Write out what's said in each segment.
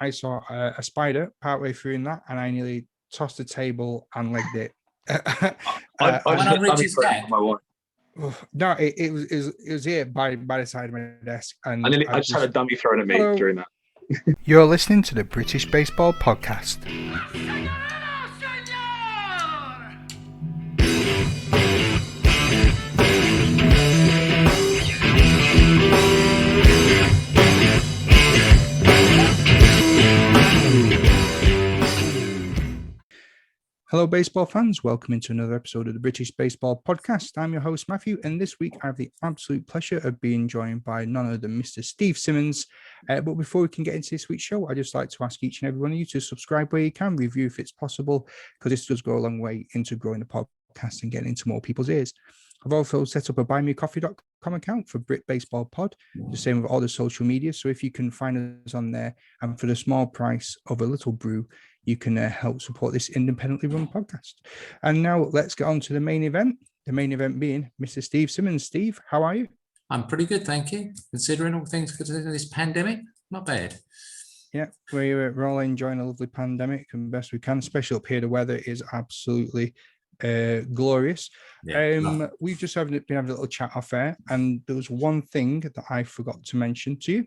I saw a spider partway through in that, and I nearly tossed the table and legged it. I just Richard's cat. my wife. No, it was here by the side of my desk, and I just had a dummy thrown at me during that. You're listening to the British Baseball Podcast. Hello, baseball fans. Welcome into another episode of the British Baseball Podcast. I'm your host, Matthew, and this week I have the absolute pleasure of being joined by none other than Mr. Steve Simmons. But before we can get into this week's show, I'd just like to ask each and every one of you to subscribe where you can, review if it's possible, because this does go a long way into growing the podcast and getting into more people's ears. I've also set up a buymeacoffee.com account for Brit Baseball Pod, the same with all the social media. So if you can find us on there, and for the small price of a little brew, you can help support this independently run podcast. And now let's get on to the main event. The main event being Mr. Steve Simmons. Steve, how are you? I'm pretty good, thank you. Considering all things considering this pandemic, not bad. Yeah, we're all enjoying a lovely pandemic and best we can, especially up here. The weather is absolutely glorious. Yeah, We've just been having a little chat off air, and there was one thing that I forgot to mention to you.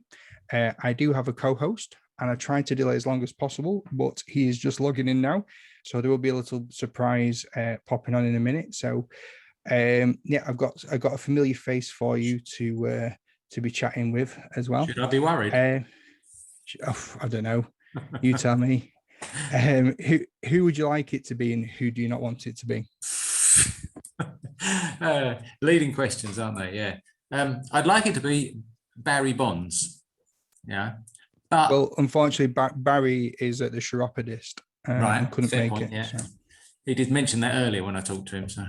I do have a co-host, and I tried to delay as long as possible, but he is just logging in now. So there will be a little surprise popping on in a minute. So I've got a familiar face for you to be chatting with as well. Should I be worried? I don't know. You tell me. Who would you like it to be, and who do you not want it to be? Leading questions, aren't they? Yeah. I'd like it to be Barry Bonds. Yeah. But, well, unfortunately, Barry is at the chiropodist and couldn't make point, it. Yeah. So. He did mention that earlier when I talked to him. So.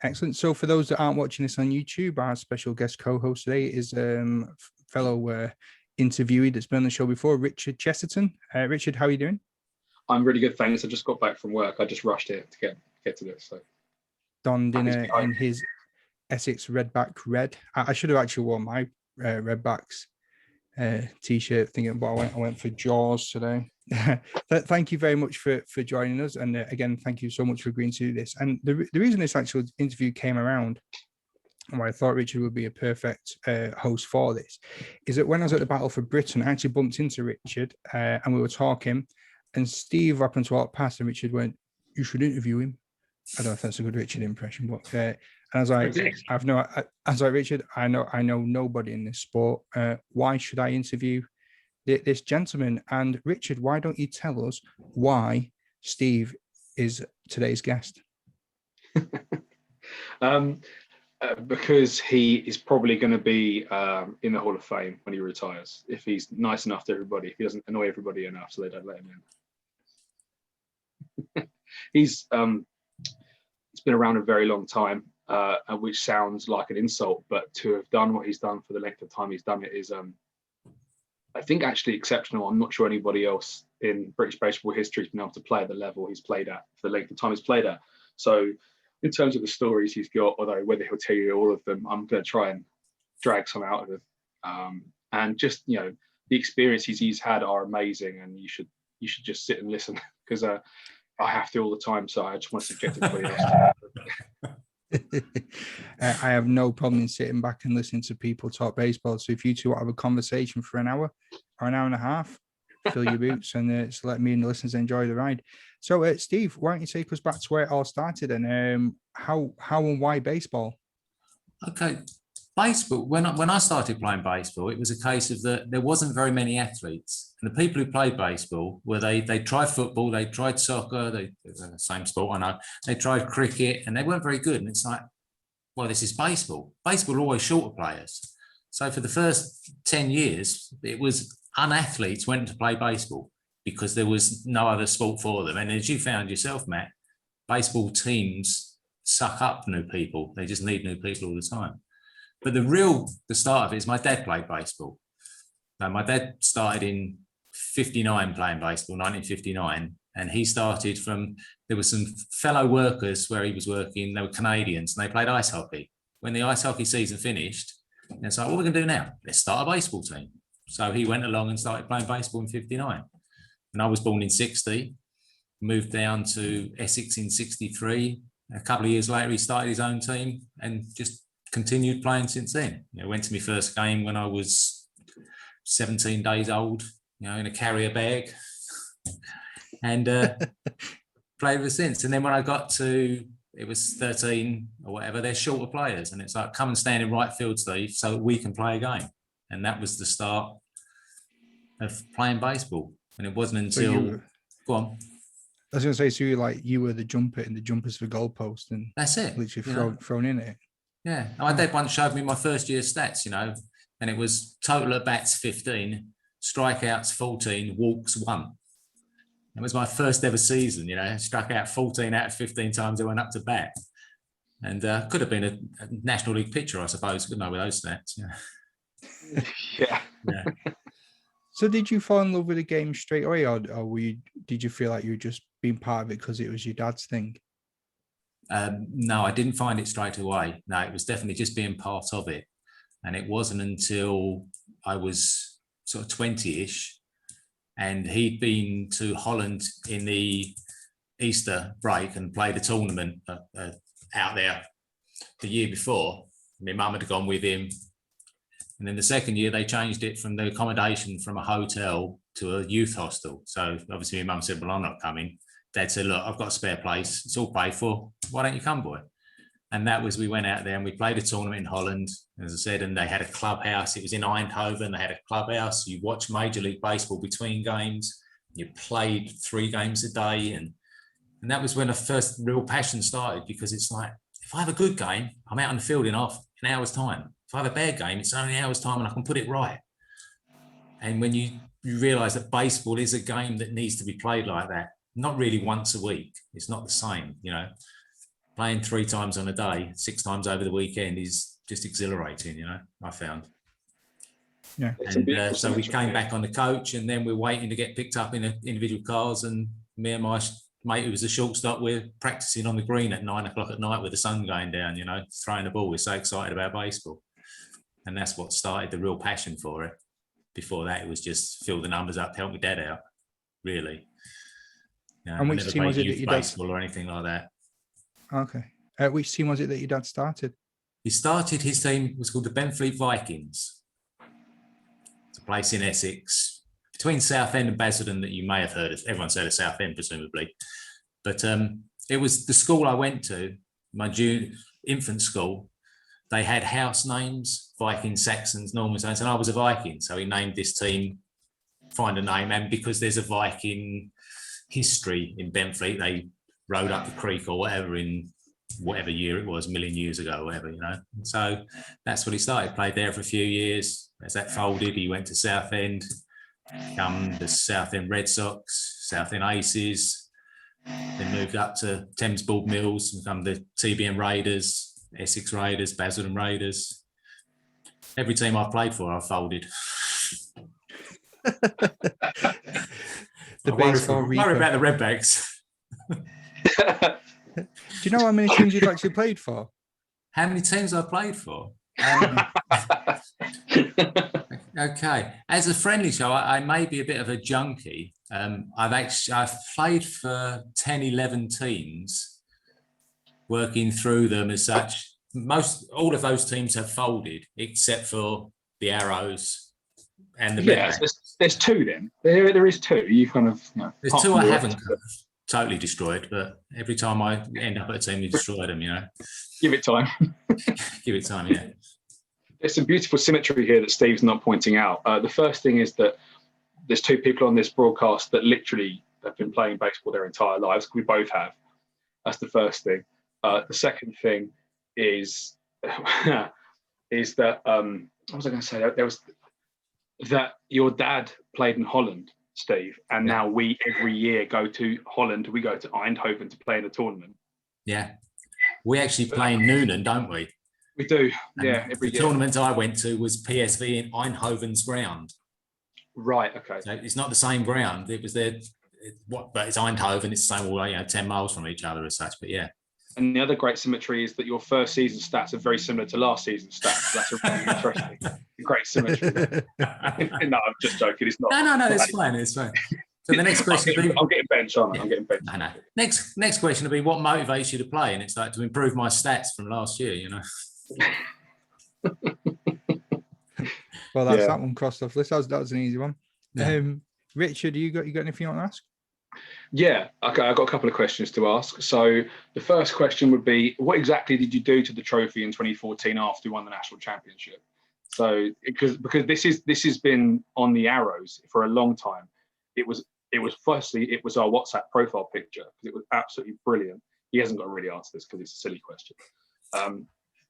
Excellent. So for those that aren't watching this on YouTube, our special guest co-host today is fellow interviewee that's been on the show before, Richard Chesterton. Richard, how are you doing? I'm really good, thanks. I just got back from work. I just rushed it to get to this. So Donned in his Essex Redback red. I should have actually worn my Redbacks t-shirt thinking, but I went for Jaws today. Thank you very much for joining us, and again, thank you so much for agreeing to do this. And the reason this actual interview came around, and why I thought Richard would be a perfect host for this, is that when I was at the Battle for Britain, I actually bumped into Richard and we were talking, and Steve happened to walk past, and Richard went, "You should interview him." I don't know if that's a good Richard impression, but and I was like, Richard, I know nobody in this sport. Why should I interview this gentleman? And Richard, why don't you tell us why Steve is today's guest? Because he is probably going to be in the Hall of Fame when he retires, if he's nice enough to everybody, if he doesn't annoy everybody enough so they don't let him in. He's been around a very long time, which sounds like an insult, but to have done what he's done for the length of time he's done it is, I think, actually exceptional. I'm not sure anybody else in British baseball history has been able to play at the level he's played at for the length of time he's played at. So in terms of the stories he's got, although whether he'll tell you all of them, I'm going to try and drag some out of him. And just, the experiences he's had are amazing, and you should just sit and listen, because I have to all the time, so I just want to subject everybody else to I have no problem in sitting back and listening to people talk baseball. So if you two want to have a conversation for an hour or an hour and a half, fill your boots and just let me and the listeners enjoy the ride. So Steve, why don't you take us back to where it all started, and how and why baseball? Okay. Baseball, when I started playing baseball, it was a case of that there wasn't very many athletes. And the people who played baseball were they tried football, they tried soccer, same sport, I know, they tried cricket, and they weren't very good. And it's like, well, this is baseball. Baseball are always shorter players. So for the first 10 years, it was unathletes went to play baseball because there was no other sport for them. And as you found yourself, Matt, baseball teams suck up new people. They just need new people all the time. But the start of it is my dad played baseball. Now, my dad started in 59 playing baseball, 1959. And he started there were some fellow workers where he was working, they were Canadians, and they played ice hockey. When the ice hockey season finished, it's like, what are we going to do now? Let's start a baseball team. So he went along and started playing baseball in 59. And I was born in 60, moved down to Essex in 63. A couple of years later, he started his own team and just continued playing since then. Went to my first game when I was 17 days old, in a carrier bag, and played ever since. And then when I got to, it was 13 or whatever, they're shorter players. And it's like, come and stand in right field, Steve, so that we can play a game. And that was the start of playing baseball. And it wasn't until, go on. I was going to say, so you were the jumper in the jumpers for goalpost, and that's it. Literally thrown in it. Yeah. My dad once showed me my first year stats, and it was total at bats 15, strikeouts 14, walks 1. It was my first ever season, struck out 14 out of 15 times I went up to bat. And could have been a National League pitcher, I suppose, with those stats. Yeah. So did you fall in love with the game straight away, or did you feel like you were just being part of it because it was your dad's thing? No, I didn't find it straight away. No, it was definitely just being part of it. And it wasn't until I was sort of 20-ish, and he'd been to Holland in the Easter break and played a tournament out there the year before. My mum had gone with him. And then the second year, they changed it from the accommodation from a hotel to a youth hostel. So obviously my mum said, well, I'm not coming. Dad said, look, I've got a spare place. It's all paid for. Why don't you come, boy? And that was, we went out there and we played a tournament in Holland, as I said, and they had a clubhouse. It was in Eindhoven. They had a clubhouse. You watched Major League Baseball between games. You played 3 games a day. And that was when the first real passion started, because it's like, if I have a good game, I'm out on the field in an hour's time. If I have a bad game, it's only an hour's time and I can put it right. And when you realise that baseball is a game that needs to be played like that, not really once a week. It's not the same, Playing 3 times on a day, 6 times over the weekend is just exhilarating, I found. Yeah. And so we came back on the coach, and then we're waiting to get picked up in individual cars. And me and my mate, who was a shortstop, we're practicing on the green at 9 o'clock at night with the sun going down, throwing the ball. We're so excited about baseball. And that's what started the real passion for it. Before that, it was just fill the numbers up, help my dad out, really. And which team was it that your dad baseball or anything like that? Okay. Which team was it that your dad started? He started, his team was called the Benfleet Vikings. It's a place in Essex, between Southend and Basildon, that you may have heard of. Everyone's heard of Southend, presumably. But it was the school I went to, my infant school. They had house names, Vikings, Saxons, Normans, and I was a Viking. So he named this team, find a name. And because there's a Viking history in Benfleet, they rode up the creek or whatever in whatever year it was, a million years ago, or whatever, And so that's what he started. Played there for a few years. As that folded, he went to Southend, become the Southend Red Sox, Southend Aces, then moved up to Thames Board Mills, become the TBM Raiders, Essex Raiders, Basildon Raiders. Every team I've played for, I've folded. The baseball worry about the Redbacks. Do you know how many teams you've actually played for? How many teams I've played for? Okay. As a friendly show, I may be a bit of a junkie. I've played for 10, 11 teams, working through them as such. All of those teams have folded, except for the Arrows and the Redbacks. There's 2 then. There is 2. You kind of. There's 2 I haven't totally destroyed, but every time I end up at a team, we destroy them. Give it time. Give it time. Yeah. There's some beautiful symmetry here that Steve's not pointing out. The first thing is that there's 2 people on this broadcast that literally have been playing baseball their entire lives. We both have. That's the first thing. The second thing is that what was I going to say? There was that your dad played in Holland, Steve, and now we every year go to Holland. We go to Eindhoven to play in a tournament. Yeah, we actually play in Noonan, don't we? We do, yeah. Every year. Tournament I went to was PSV in Eindhoven's ground. Right. Okay. So it's not the same ground. It was there, but it's Eindhoven. It's the same all 10 miles from each other as such. But yeah. And the other great symmetry is that your first season stats are very similar to last season's stats. That's a really interesting, great symmetry. No, I'm just joking. It's not. No, it's fine. It's fine. So the next question I'm getting benched, aren't I? I'm getting benched. No. Next question will be, what motivates you to play? And it's like, to improve my stats from last year, you know. Well, that's that one crossed off list. That was an easy one. Yeah. Richard, you got anything you want to ask? Yeah, okay, I've got a couple of questions to ask. So the first question would be, what exactly did you do to the trophy in 2014 after you won the national championship? So because this has been on the arrows for a long time. It was firstly, it was our WhatsApp profile picture, because it was absolutely brilliant. He hasn't got to really answer this because it's a silly question.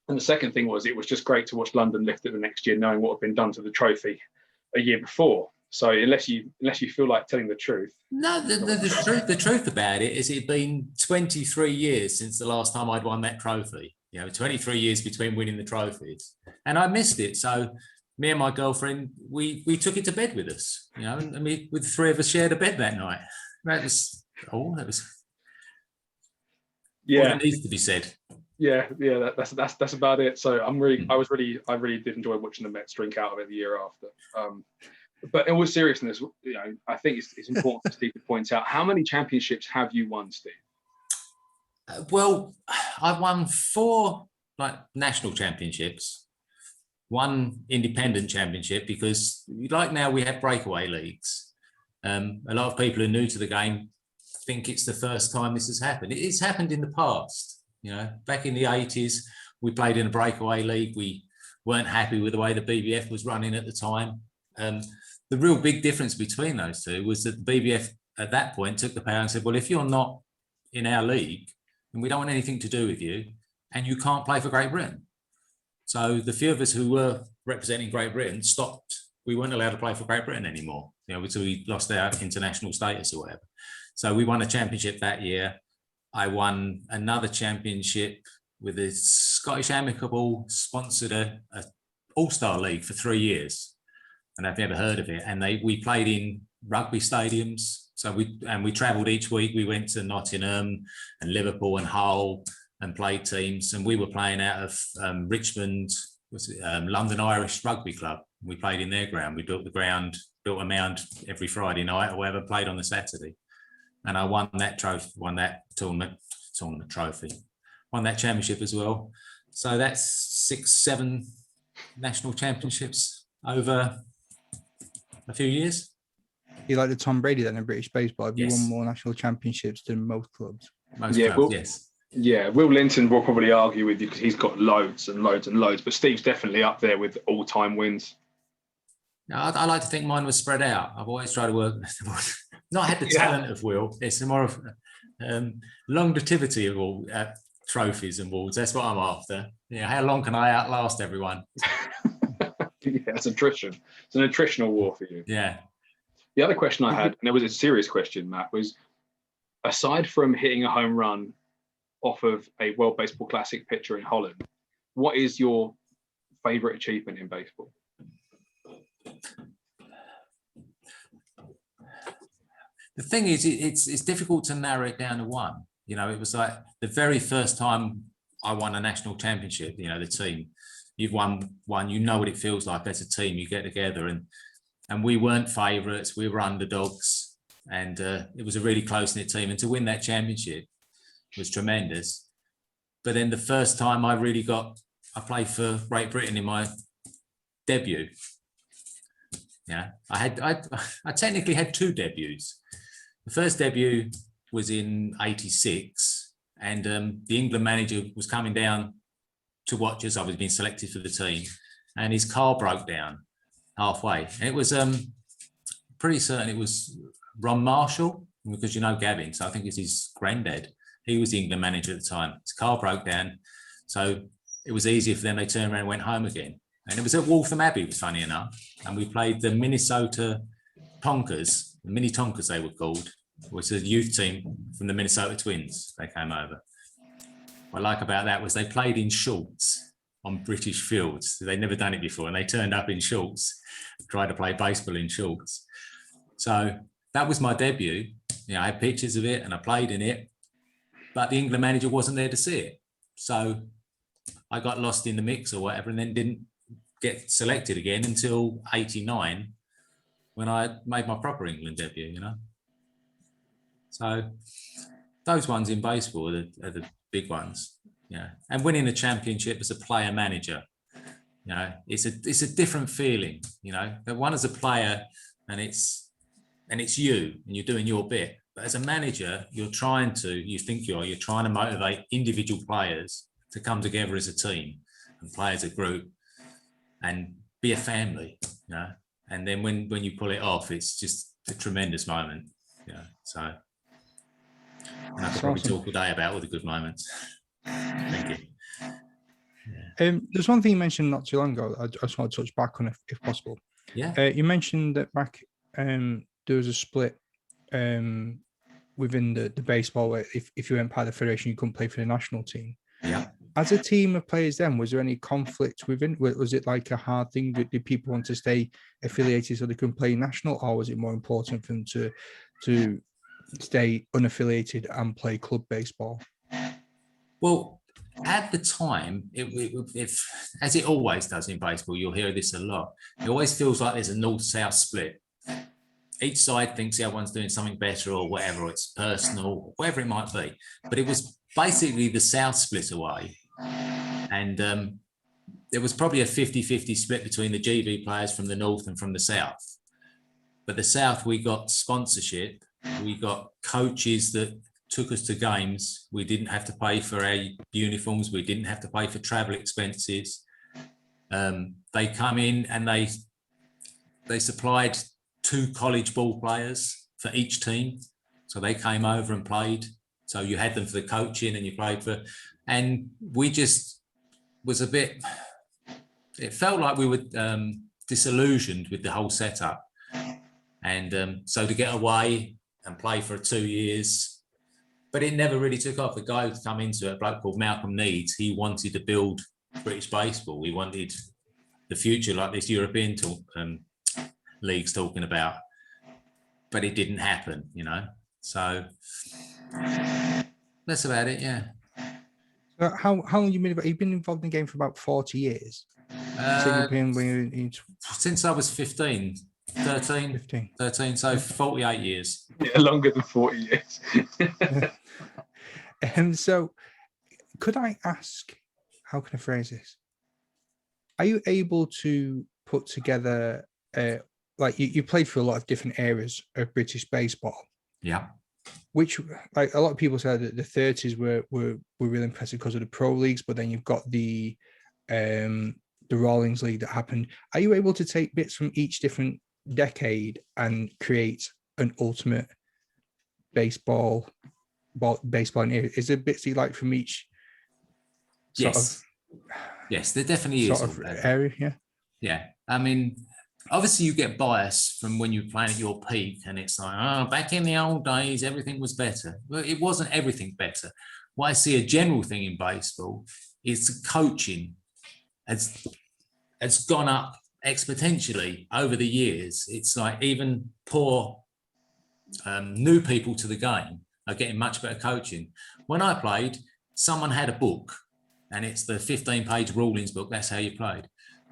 And the second thing was, it was just great to watch London lift it the next year, knowing what had been done to the trophy a year before. So unless you feel like telling the truth. No, the truth about it is, it'd been 23 years since the last time I'd won that trophy. 23 years between winning the trophies, and I missed it. So me and my girlfriend, we took it to bed with us, and we, with the three of us, shared a bed that night. That was yeah, all that needs to be said. Yeah, that's about it. So I really did enjoy watching the Mets drink out of it the year after. But in all seriousness, I think it's important for Steve to point out, how many championships have you won, Steve? Well, I've won 4 national championships, 1 independent championship, because now we have breakaway leagues. A lot of people who are new to the game think it's the first time this has happened. It's happened in the past. Back in the 80s, we played in a breakaway league. We weren't happy with the way the BBF was running at the time. The real big difference between those two was that the BBF at that point took the power and said, well, if you're not in our league, then we don't want anything to do with you, and you can't play for Great Britain. So the few of us who were representing Great Britain stopped. We weren't allowed to play for Great Britain anymore, until we lost our international status or whatever. So we won a championship that year. I won another championship with the Scottish Amicable, sponsored a All-Star League for 3 years. And I've never heard of it. And we played in rugby stadiums. So we travelled each week. We went to Nottingham and Liverpool and Hull and played teams. And we were playing out of Richmond, London Irish Rugby Club. We played in their ground. We built a mound every Friday night or whatever, played on the Saturday. And I won that trophy, won that tournament trophy, won that championship as well. So that's 6-7 national championships over a few years. You like the Tom Brady then in British baseball? Have you Yes. won more national championships than most clubs? Most clubs, yes. Yeah, Will Linton will probably argue with you because he's got loads and loads and loads, but Steve's definitely up there with all-time wins. I like to think mine was spread out. I've always tried to work, not had the talent of Will. It's more of longevity of all trophies and awards. That's what I'm after. How long can I outlast everyone? Yeah, it's attrition. It's an attritional war for you. Yeah. The other question I had, and it was a serious question, Matt, was, aside from hitting a home run off of a World Baseball Classic pitcher in Holland, what is your favourite achievement in baseball? The thing is, it's difficult to narrow it down to one. It was like the very first time I won a national championship, the team. You've won one, what it feels like as a team. You get together, and we weren't favourites, we were underdogs, and it was a really close-knit team. And to win that championship was tremendous. But then the first time I played for Great Britain in my debut. I technically had 2 debuts. The first debut was in '86, and the England manager was coming down to watch us. I was being selected for the team, and his car broke down halfway. And it was pretty certain it was Ron Marshall, because Gavin, so I think it's his granddad. He was the England manager at the time. His car broke down, so it was easier for them. They turned around and went home again. And it was at Waltham Abbey, was funny enough. And we played the Minnesota Tonkers, the Mini Tonkers they were called, which is a youth team from the Minnesota Twins. They came over. What I like about that was they played in shorts on British fields. They'd never done it before, and they turned up in shorts, tried to play baseball in shorts. So that was my debut. I had pictures of it, and I played in it. but the England manager wasn't there to see it. So I got lost in the mix or whatever, and then didn't get selected again until 89 when I made my proper England debut, you know. So those ones in baseball are the big ones, yeah. And winning a championship as a player manager, you know, it's a different feeling, you know. The one as a player, and it's you, and you're doing your bit. But as a manager, you're trying to motivate individual players to come together as a team and play as a group and be a family, you know. And then when you pull it off, it's just a tremendous moment, you know. So, and I could probably talk all day about all the good moments. Thank you. Yeah. There's one thing you mentioned not too long ago. I just want to touch back on if possible. Yeah. You mentioned that back there was a split within the baseball where if you went by the federation, you couldn't play for the national team. Yeah. As a team of players then, was there any conflict within? Was it like a hard thing? Did people want to stay affiliated so they couldn't play national, or was it more important for them to stay unaffiliated and play club baseball? Well, at the time, if as it always does in baseball, you'll hear this a lot. It always feels like there's a north-south split. Each side thinks the other one's doing something better or whatever, it's personal, whatever it might be. But it was basically the South split away. And there was probably a 50-50 split between the GB players from the North and from the South. But the South, we got sponsorship, we got coaches that took us to games. We didn't have to pay for our uniforms, we didn't have to pay for travel expenses. They come in and they supplied 2 college ball players for each team. So they came over and played. So you had them for the coaching and you played for, and we just was a bit, it felt like we were disillusioned with the whole setup. And so to get away and play for 2 years, but it never really took off. The guy who'd come into it, a bloke called Malcolm Needs, he wanted to build British baseball. He wanted the future like this European leagues talking about, but it didn't happen, you know. So that's about it, yeah. So how long have you been? You've been involved in the game for about 40 years. Since I was 13, so 48 years. Yeah, longer than 40 years. And so, could I ask, how can I phrase this? Are you able to put together, like you played for a lot of different areas of British baseball? Yeah. Which, like a lot of people said that the 30s were really impressive because of the pro leagues, but then you've got the Rawlings League that happened. Are you able to take bits from each different decade and create an ultimate baseball era? Is there bits you like from each sort of? Yes, there definitely is. Sort of area, yeah. Yeah, I mean, obviously you get bias from when you're playing at your peak and it's like, oh, back in the old days, everything was better. Well, it wasn't everything better. What I see a general thing in baseball is coaching has gone up exponentially over the years. It's like even poor new people to the game are getting much better coaching. When I played, someone had a book and it's the 15-page rulings book. That's how you played.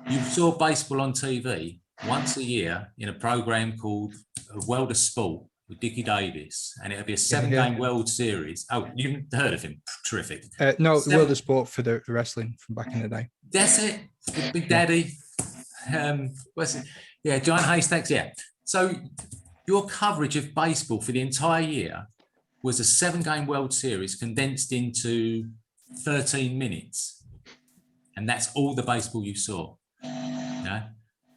You saw baseball on TV once a year in a program called World of Sport with Dickie Davis, and it'll be a 7-game World Series. Oh, you've heard of him? Terrific. No, World of Sport for the wrestling from back in the day. That's it. The Big Daddy. What's it? Yeah, Giant Haystacks. Yeah. So your coverage of baseball for the entire year was a 7-game World Series condensed into 13 minutes, and that's all the baseball you saw. Yeah.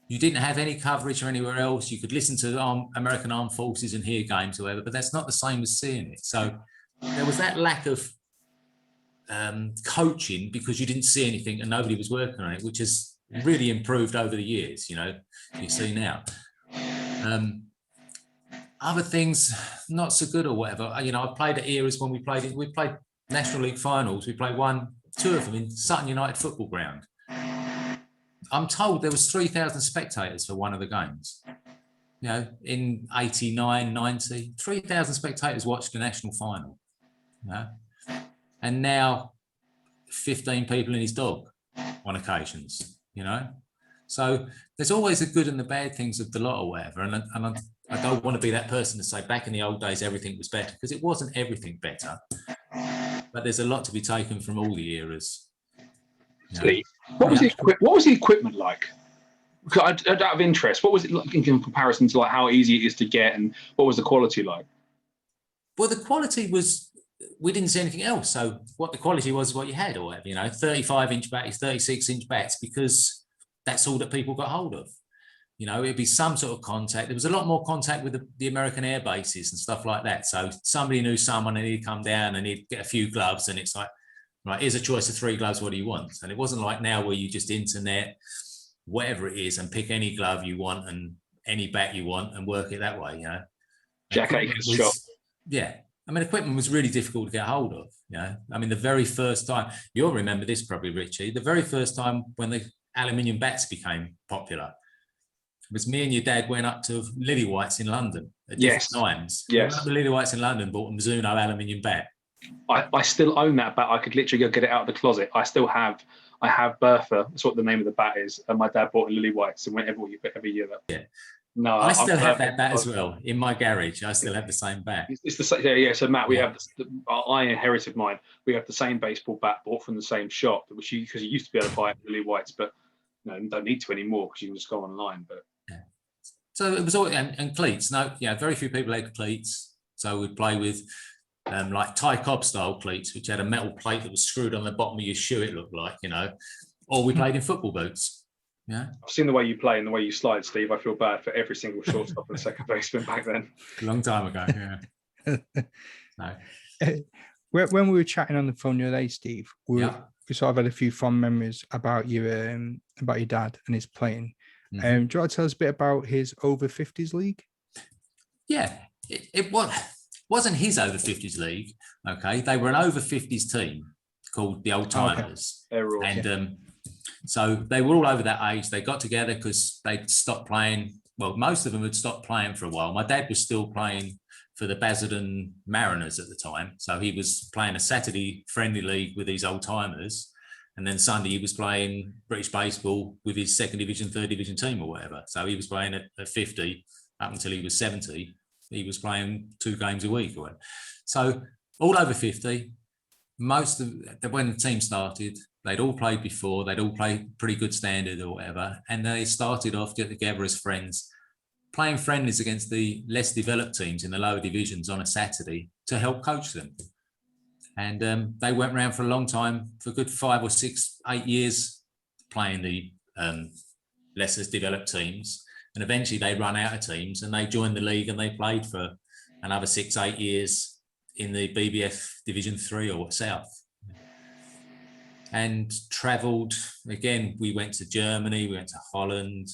You didn't have any coverage or anywhere else. You could listen to American Armed Forces and hear games or whatever, but that's not the same as seeing it. So there was that lack of coaching because you didn't see anything and nobody was working on it, which has really improved over the years, you know, you see now. Other things, not so good or whatever. You know, I played at eras when we played National League finals. We played 2 of them in Sutton United football ground. I'm told there was 3,000 spectators for one of the games. You know, in 89, 90, 3,000 spectators watched the national final. You know? and now 15 people in his dog on occasions, you know. So there's always the good and the bad things of the lot or whatever. And I don't want to be that person to say back in the old days everything was better, because it wasn't everything better. But there's a lot to be taken from all the eras. Steve, what was the equipment like? Out of interest, what was it like in comparison to like how easy it is to get, and what was the quality like? Well, the quality was, we didn't see anything else. So what the quality was what you had, or whatever, you know, 35-inch bats, 36-inch bats, because that's all that people got hold of. You know, it'd be some sort of contact. There was a lot more contact with the American air bases and stuff like that. So somebody knew someone and he'd come down and he'd get a few gloves, and it's like, right, here's a choice of 3 gloves. What do you want? And it wasn't like now where you just internet, whatever it is, and pick any glove you want and any bat you want and work it that way, you know. Jack Akers shot. Yeah. I mean, equipment was really difficult to get hold of, you know. I mean, the very first time, you'll remember this probably, Richie, the very first time when the aluminium bats became popular, it was me and your dad went up to Lily White's in London at different times. Yes. We went up to Lily White's in London, bought a Mizuno aluminium bat. I still own that bat. I could literally go get it out of the closet. I have Bertha. That's what the name of the bat is. And my dad bought a Lily White's and went every year. Yeah. No, I still have that bat as well in my garage. I still have the same bat. It's the same. Yeah. So Matt, we have I inherited mine. We have the same baseball bat bought from the same shop, because you used to be able to buy it at Lily White's, but you don't need to anymore because you can just go online. But yeah. So it was all and cleats. No, yeah, very few people had cleats. So we'd play with like Ty Cobb style cleats, which had a metal plate that was screwed on the bottom of your shoe, it looked like, you know, or we played in football boots. Yeah. I've seen the way you play and the way you slide, Steve. I feel bad for every single shortstop and second baseman back then. A long time ago, yeah. No. When we were chatting on the phone the other day, Steve, we sort of had a few fond memories about your dad and his playing. Do you want to tell us a bit about his over 50s league? Yeah, it wasn't his over 50s league. Okay, they were an over 50s team called the Old Timers, and so they were all over that age. They got together because they'd stopped playing. Well, most of them had stopped playing for a while. My dad was still playing for the Basildon Mariners at the time, so he was playing a Saturday friendly league with these Old Timers, and then Sunday he was playing British baseball with his 2nd division, 3rd division team or whatever. So he was playing at 50 up until he was 70. He was playing 2 games a week or whatever. So all over 50. Most of when the team started, they'd all played before. They'd all played pretty good standard or whatever, and they started off together as friends, playing friendlies against the less developed teams in the lower divisions on a Saturday to help coach them. And they went around for a long time, for a good 5 or 6, 8 years, playing the less developed teams. And eventually they run out of teams and they joined the league and they played for another 6, 8 years in the BBF Division 3 or South. And travelled, again, we went to Germany, we went to Holland,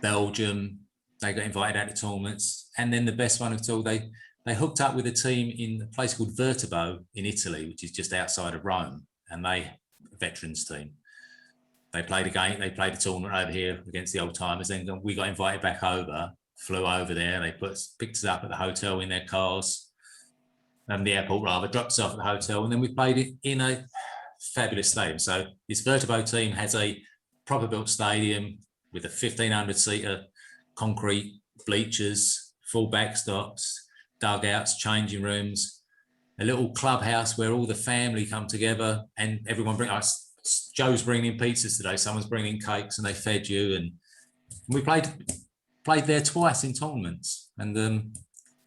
Belgium. They got invited out to tournaments. And then the best one of all, they hooked up with a team in a place called Viterbo in Italy, which is just outside of Rome. And they, a veterans team. They played a game, they played a tournament over here against the Old Timers. Then we got invited back over, flew over there. They picked us up at the hotel in their cars, the airport rather, dropped us off at the hotel. And then we played it in a fabulous stadium. So this Viterbo team has a proper built stadium with a 1,500-seater concrete bleachers, full backstops, dugouts, changing rooms, a little clubhouse where all the family come together and everyone Joe's bringing in pizzas today, someone's bringing in cakes, and they fed you. And we played there twice in tournaments. And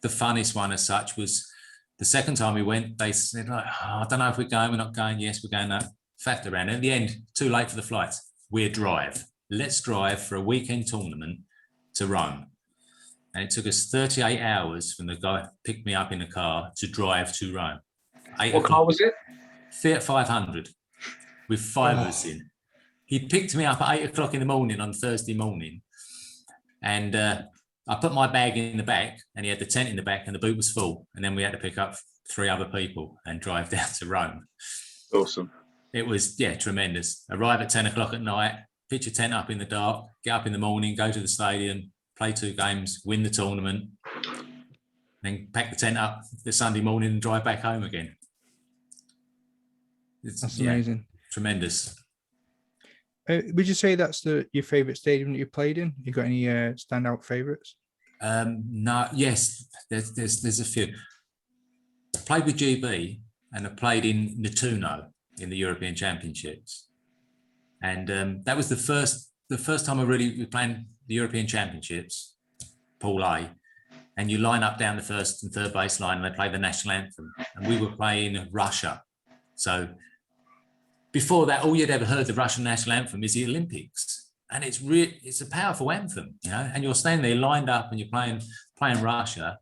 the funniest one as such was the second time we went, they said, I don't know if we're going, we're not going. Yes, we're going. No. Fact around. And at the end, too late for the flights. We'll drive. Let's drive for a weekend tournament to Rome. And it took us 38 hours from the guy picked me up in the car to drive to Rome. What car was it? Fiat 500 with 5 of us in. He picked me up at 8 o'clock in the morning on Thursday morning. And I put my bag in the back and he had the tent in the back and the boot was full. And then we had to pick up 3 other people and drive down to Rome. Awesome. It was, tremendous. Arrive at 10 o'clock at night, pitch your tent up in the dark, get up in the morning, go to the stadium, play 2 games, win the tournament. then pack the tent up the Sunday morning and drive back home again. That's amazing. Tremendous. Would you say that's your favourite stadium that you played in? You got any standout favourites? No, yes, there's a few. I played with GB and I played in Nettuno in the European Championships, and that was the first time I really was playing the European Championships, Pool A, and you line up down the first and third base line and they play the national anthem, and we were playing Russia. So before that, all you'd ever heard the Russian national anthem is the Olympics, and it's a powerful anthem, you know. And you're standing there lined up and you're playing Russia,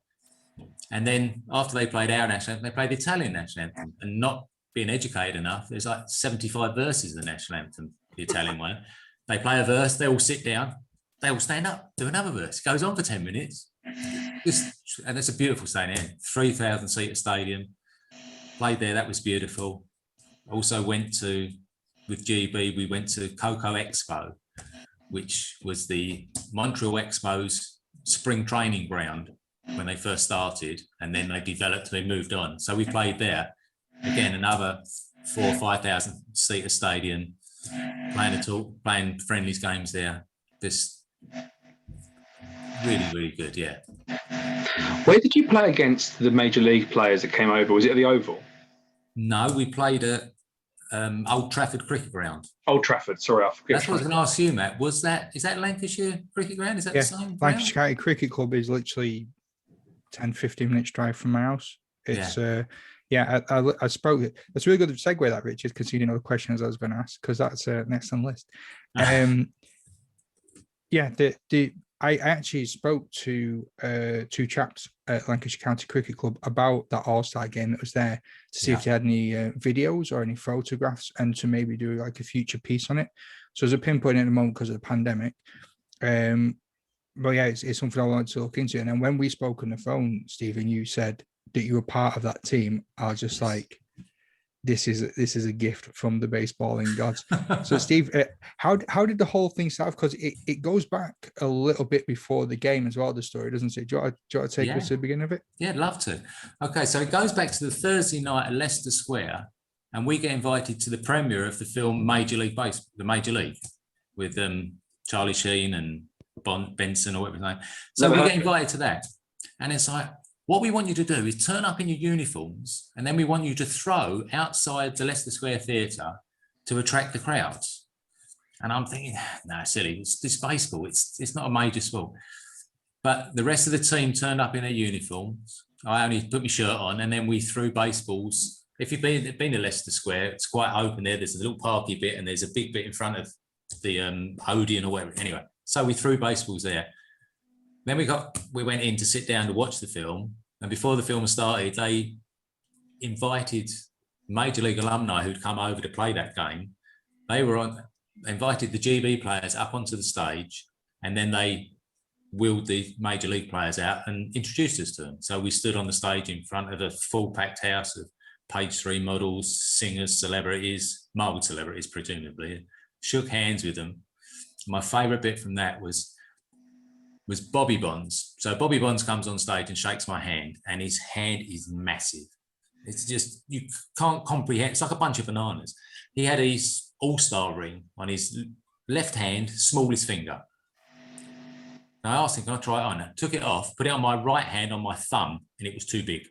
and then after they played our national anthem, they played the Italian national anthem. And not being educated enough, there's like 75 verses of the national anthem, the Italian one. They play a verse, they all sit down, they all stand up, do another verse. It goes on for 10 minutes. And it's a beautiful stadium, 3,000 seater stadium. Played there, that was beautiful. Also with GB, we went to Coco Expo, which was the Montreal Expo's spring training ground when they first started, and then they moved on. So we played there. Again, another 4,000 or 5,000 seater stadium, playing friendlies games there. Just really, really good, yeah. Where did you play against the major league players that came over? Was it at the Oval? No, we played at Old Trafford Cricket Ground. Old Trafford, sorry, I forget. That's what I was going to ask you, Matt. Is that Lancashire Cricket Ground? Is that the same? Lancashire County Cricket Club is literally 10, 15 minutes drive from my house. It's I spoke. It's a really good segue that, Richard, because you know the questions I was going to ask, because that's next on the list. I actually spoke to two chaps at Lancashire County Cricket Club about that All-Star game that was there, to see if they had any videos or any photographs, and to maybe do like a future piece on it. So there's a pinpoint at the moment because of the pandemic. But yeah, it's something I wanted to look into. And then when we spoke on the phone, Stephen, you said that you were part of that team. I was just like, this is a gift from the baseballing gods. So Steve, how did the whole thing start? Because it goes back a little bit before the game as well, the story, doesn't it? Do you want to take us to the beginning of it? Yeah, I'd love to. Okay, so it goes back to the Thursday night at Leicester Square, and we get invited to the premiere of the film Major League Baseball, the Major League, with Charlie Sheen and Benson or whatever his name. So we get invited to that, and it's like, what we want you to do is turn up in your uniforms, and then we want you to throw outside the Leicester Square Theatre to attract the crowds. And I'm thinking, no, silly, it's baseball. It's not a major sport. But the rest of the team turned up in their uniforms. I only put my shirt on, and then we threw baseballs. If you've been to Leicester Square, it's quite open there. There's a little parky bit, and there's a big bit in front of the Odeon or whatever. Anyway, so we threw baseballs there. Then we went in to sit down to watch the film, and before the film started, they invited Major League alumni who'd come over to play that game. They invited the GB players up onto the stage, and then they wheeled the Major League players out and introduced us to them. So we stood on the stage in front of a full packed house of page 3 models, singers, celebrities, marbled celebrities presumably, shook hands with them. My favourite bit from that was Bobby Bonds. So Bobby Bonds comes on stage and shakes my hand, and his hand is massive. It's just, you can't comprehend. It's like a bunch of bananas. He had his all-star ring on his left hand, smallest finger. And I asked him, can I try it on? I took it off, put it on my right hand on my thumb, and it was too big.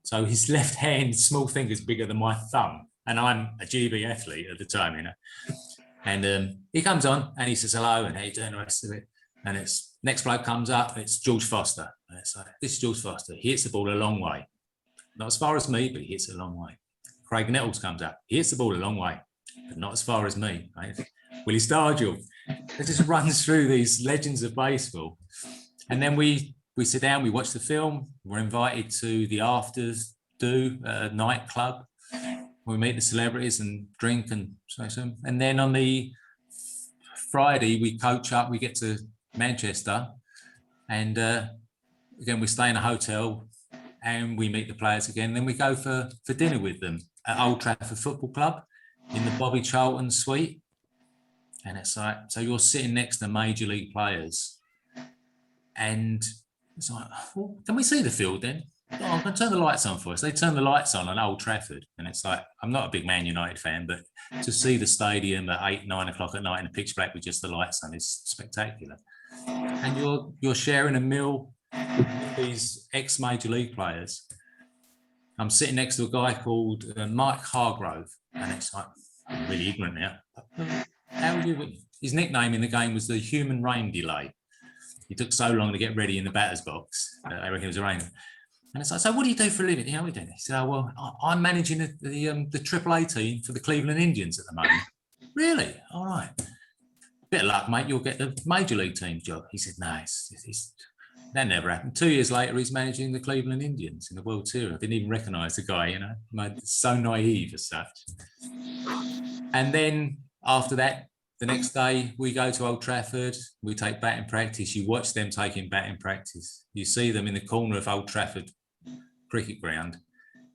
So his left hand, small finger is bigger than my thumb. And I'm a GB athlete at the time, you know. And he comes on and he says, hello, and how you doing, the rest of it. And it's next bloke comes up, and it's George Foster. And it's like, this is George Foster. He hits the ball a long way. Not as far as me, but he hits it a long way. Craig Nettles comes up. He hits the ball a long way, but not as far as me. Right? Willie Stargell. It just runs through these legends of baseball. And then we sit down, we watch the film. We're invited to the afters do a nightclub. We meet the celebrities and drink and so. And then on the Friday, we coach up. We get to Manchester, and again we stay in a hotel, and we meet the players again. Then we go for dinner with them at Old Trafford Football Club in the Bobby Charlton suite. And it's like, so you're sitting next to major league players, and It's like, well, can we see the field then? Oh, I'm going to turn the lights on for us. They turn the lights on Old Trafford, and it's like, I'm not a big Man United fan, but to see the stadium at 8, 9 o'clock at night in a pitch black with just the lights on is spectacular. And you're sharing a meal with these ex-Major League players. I'm sitting next to a guy called Mike Hargrove, and it's like, I'm really ignorant now. How are you? His nickname in the game was the human rain delay. He took so long to get ready in the batter's box. I reckon it was a rain. And it's like, so what do you do for a living? How are we doing? He said, oh, well, I'm managing the AAA team for the Cleveland Indians at the moment. Really? All right. Bit of luck, mate. You'll get the Major League team job. He said, no, that never happened. 2 years later, he's managing the Cleveland Indians in the World Series. I didn't even recognise the guy, you know. So naive as such. And then after that, the next day, we go to Old Trafford, we take batting practice. You watch them taking batting practice. You see them in the corner of Old Trafford cricket ground,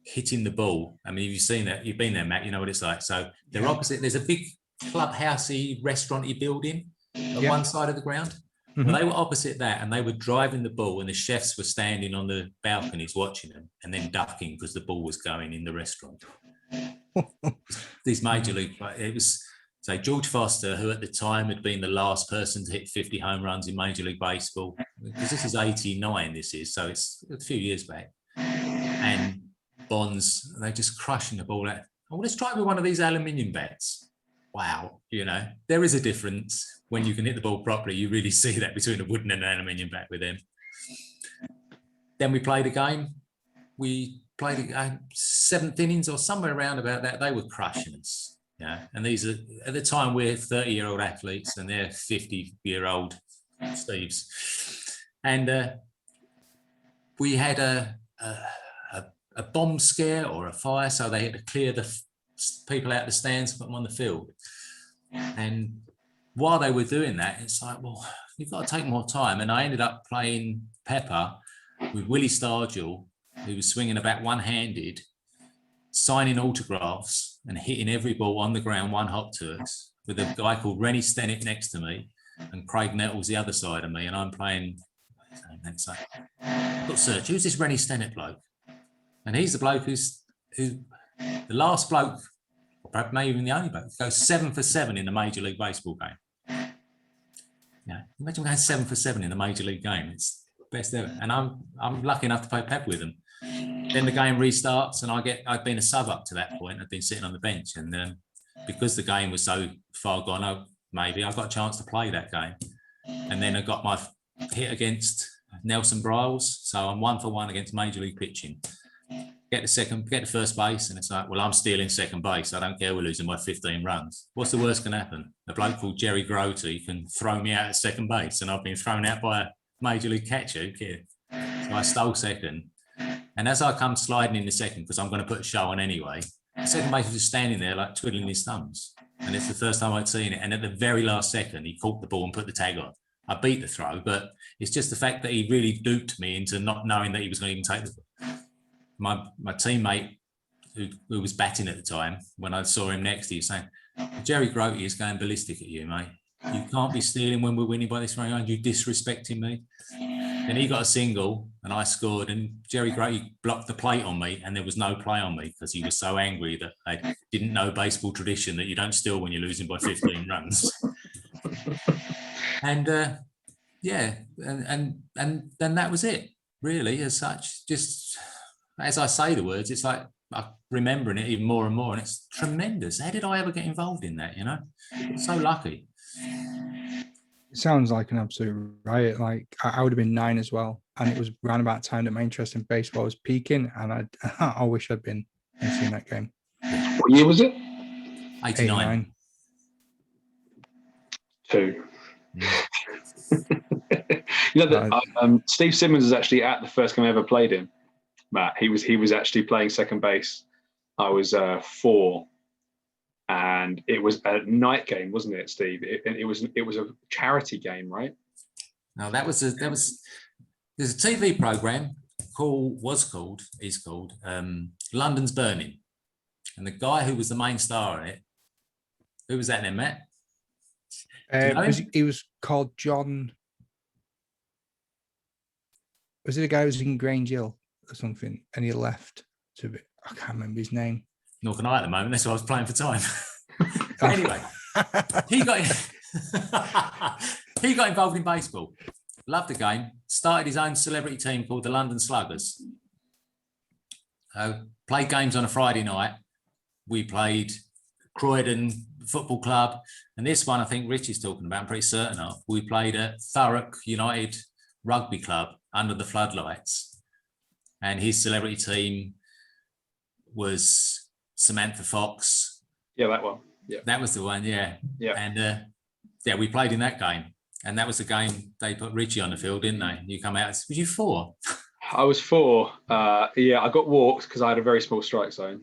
hitting the ball. I mean, you've seen that, you've been there, Matt, you know what it's like. So they're opposite, there's a big clubhousey, restaurant-y building on one side of the ground. Well, they were opposite that, and they were driving the ball, and the chefs were standing on the balconies watching them and then ducking because the ball was going in the restaurant. These Major League, it was... So George Foster, who at the time had been the last person to hit 50 home runs in Major League Baseball, because this is 89, so it's a few years back, and Bonds, they're just crushing the ball out. Oh, let's try it with one of these aluminium bats. Wow, you know, there is a difference when you can hit the ball properly. You really see that between a wooden and an aluminium bat with them. Then we played a game. We played a game, 7th innings or somewhere around about that. They were crushing us. Yeah, and these are, at the time, we're 30-year-old athletes and they're 50-year-old Steves. And we had a bomb scare or a fire, so they had to clear the people out the stands, put them on the field. And while they were doing that, it's like, well, you've got to take more time. And I ended up playing Pepper with Willie Stargill, who was swinging about one-handed, signing autographs and hitting every ball on the ground one hop to us, with a guy called Rennie Stennett next to me and Craig Nettles the other side of me, and I'm playing. And so I've got search, who's this Rennie Stennett bloke? And he's the bloke who the last bloke, or perhaps maybe even the only bloke, goes 7 for 7 in a Major League Baseball game. Yeah, imagine going 7 for 7 in a Major League game. It's the best ever. And I'm lucky enough to play Pep with them. Then the game restarts, and I'd been a sub up to that point. I'd been sitting on the bench, and because the game was so far gone, maybe I got a chance to play that game. And then I got my hit against Nelson Bryles, so I'm 1 for 1 against Major League pitching. Get the first base, and it's like, well, I'm stealing second base. I don't care we're losing by 15 runs. What's the worst can happen? A bloke called Jerry Grote can throw me out at second base, and I've been thrown out by a Major League catcher. Who cares? So I stole second. And as I come sliding in the second, because I'm going to put a show on anyway, the second base was just standing there like twiddling his thumbs. And it's the first time I'd seen it. And at the very last second, he caught the ball and put the tag on. I beat the throw, but it's just the fact that he really duped me into not knowing that he was going to even take the ball. My teammate, who was batting at the time, when I saw him next, he was saying, Jerry Grote is going ballistic at you, mate. You can't be stealing when we're winning by this round. You're disrespecting me. Then he got a single and I scored, and Jerry Grote blocked the plate on me, and there was no play on me because he was so angry that I didn't know baseball tradition that you don't steal when you're losing by 15 runs. And and then that was it, really, as such. Just as I say the words, it's like I'm remembering it even more and more, and it's tremendous. How did I ever get involved in that, you know? So lucky. It sounds like an absolute riot. Like I would have been 9 as well, and it was around about time that my interest in baseball was peaking, and I wish I'd been and seen that game. What year was it? 89. 2. You know that Steve Simmons is actually at the first game I ever played in. Matt, he was actually playing second base. I was 4. And it was a night game, wasn't it, Steve? It was a charity game, right? No, there's a TV program is called London's Burning, and the guy who was the main star in it, who was that then, Matt? He was called John. Was it a guy who was in Grange Hill or something, and he left to be, I can't remember his name. Nor can I at the moment. That's why I was playing for time. Anyway, he got he got involved in baseball. Loved the game. Started his own celebrity team called the London Sluggers. Played games on a Friday night. We played Croydon Football Club, and this one I think Rich is talking about. I'm pretty certain of. We played at Thurrock United Rugby Club under the floodlights, and his celebrity team was Samantha Fox. Yeah, that one. Yeah, that was the one. Yeah, yeah, and we played in that game, and that was the game they put Richie on the field, didn't they? You come out. Was you 4? I was 4. Yeah, I got walked because I had a very small strike zone.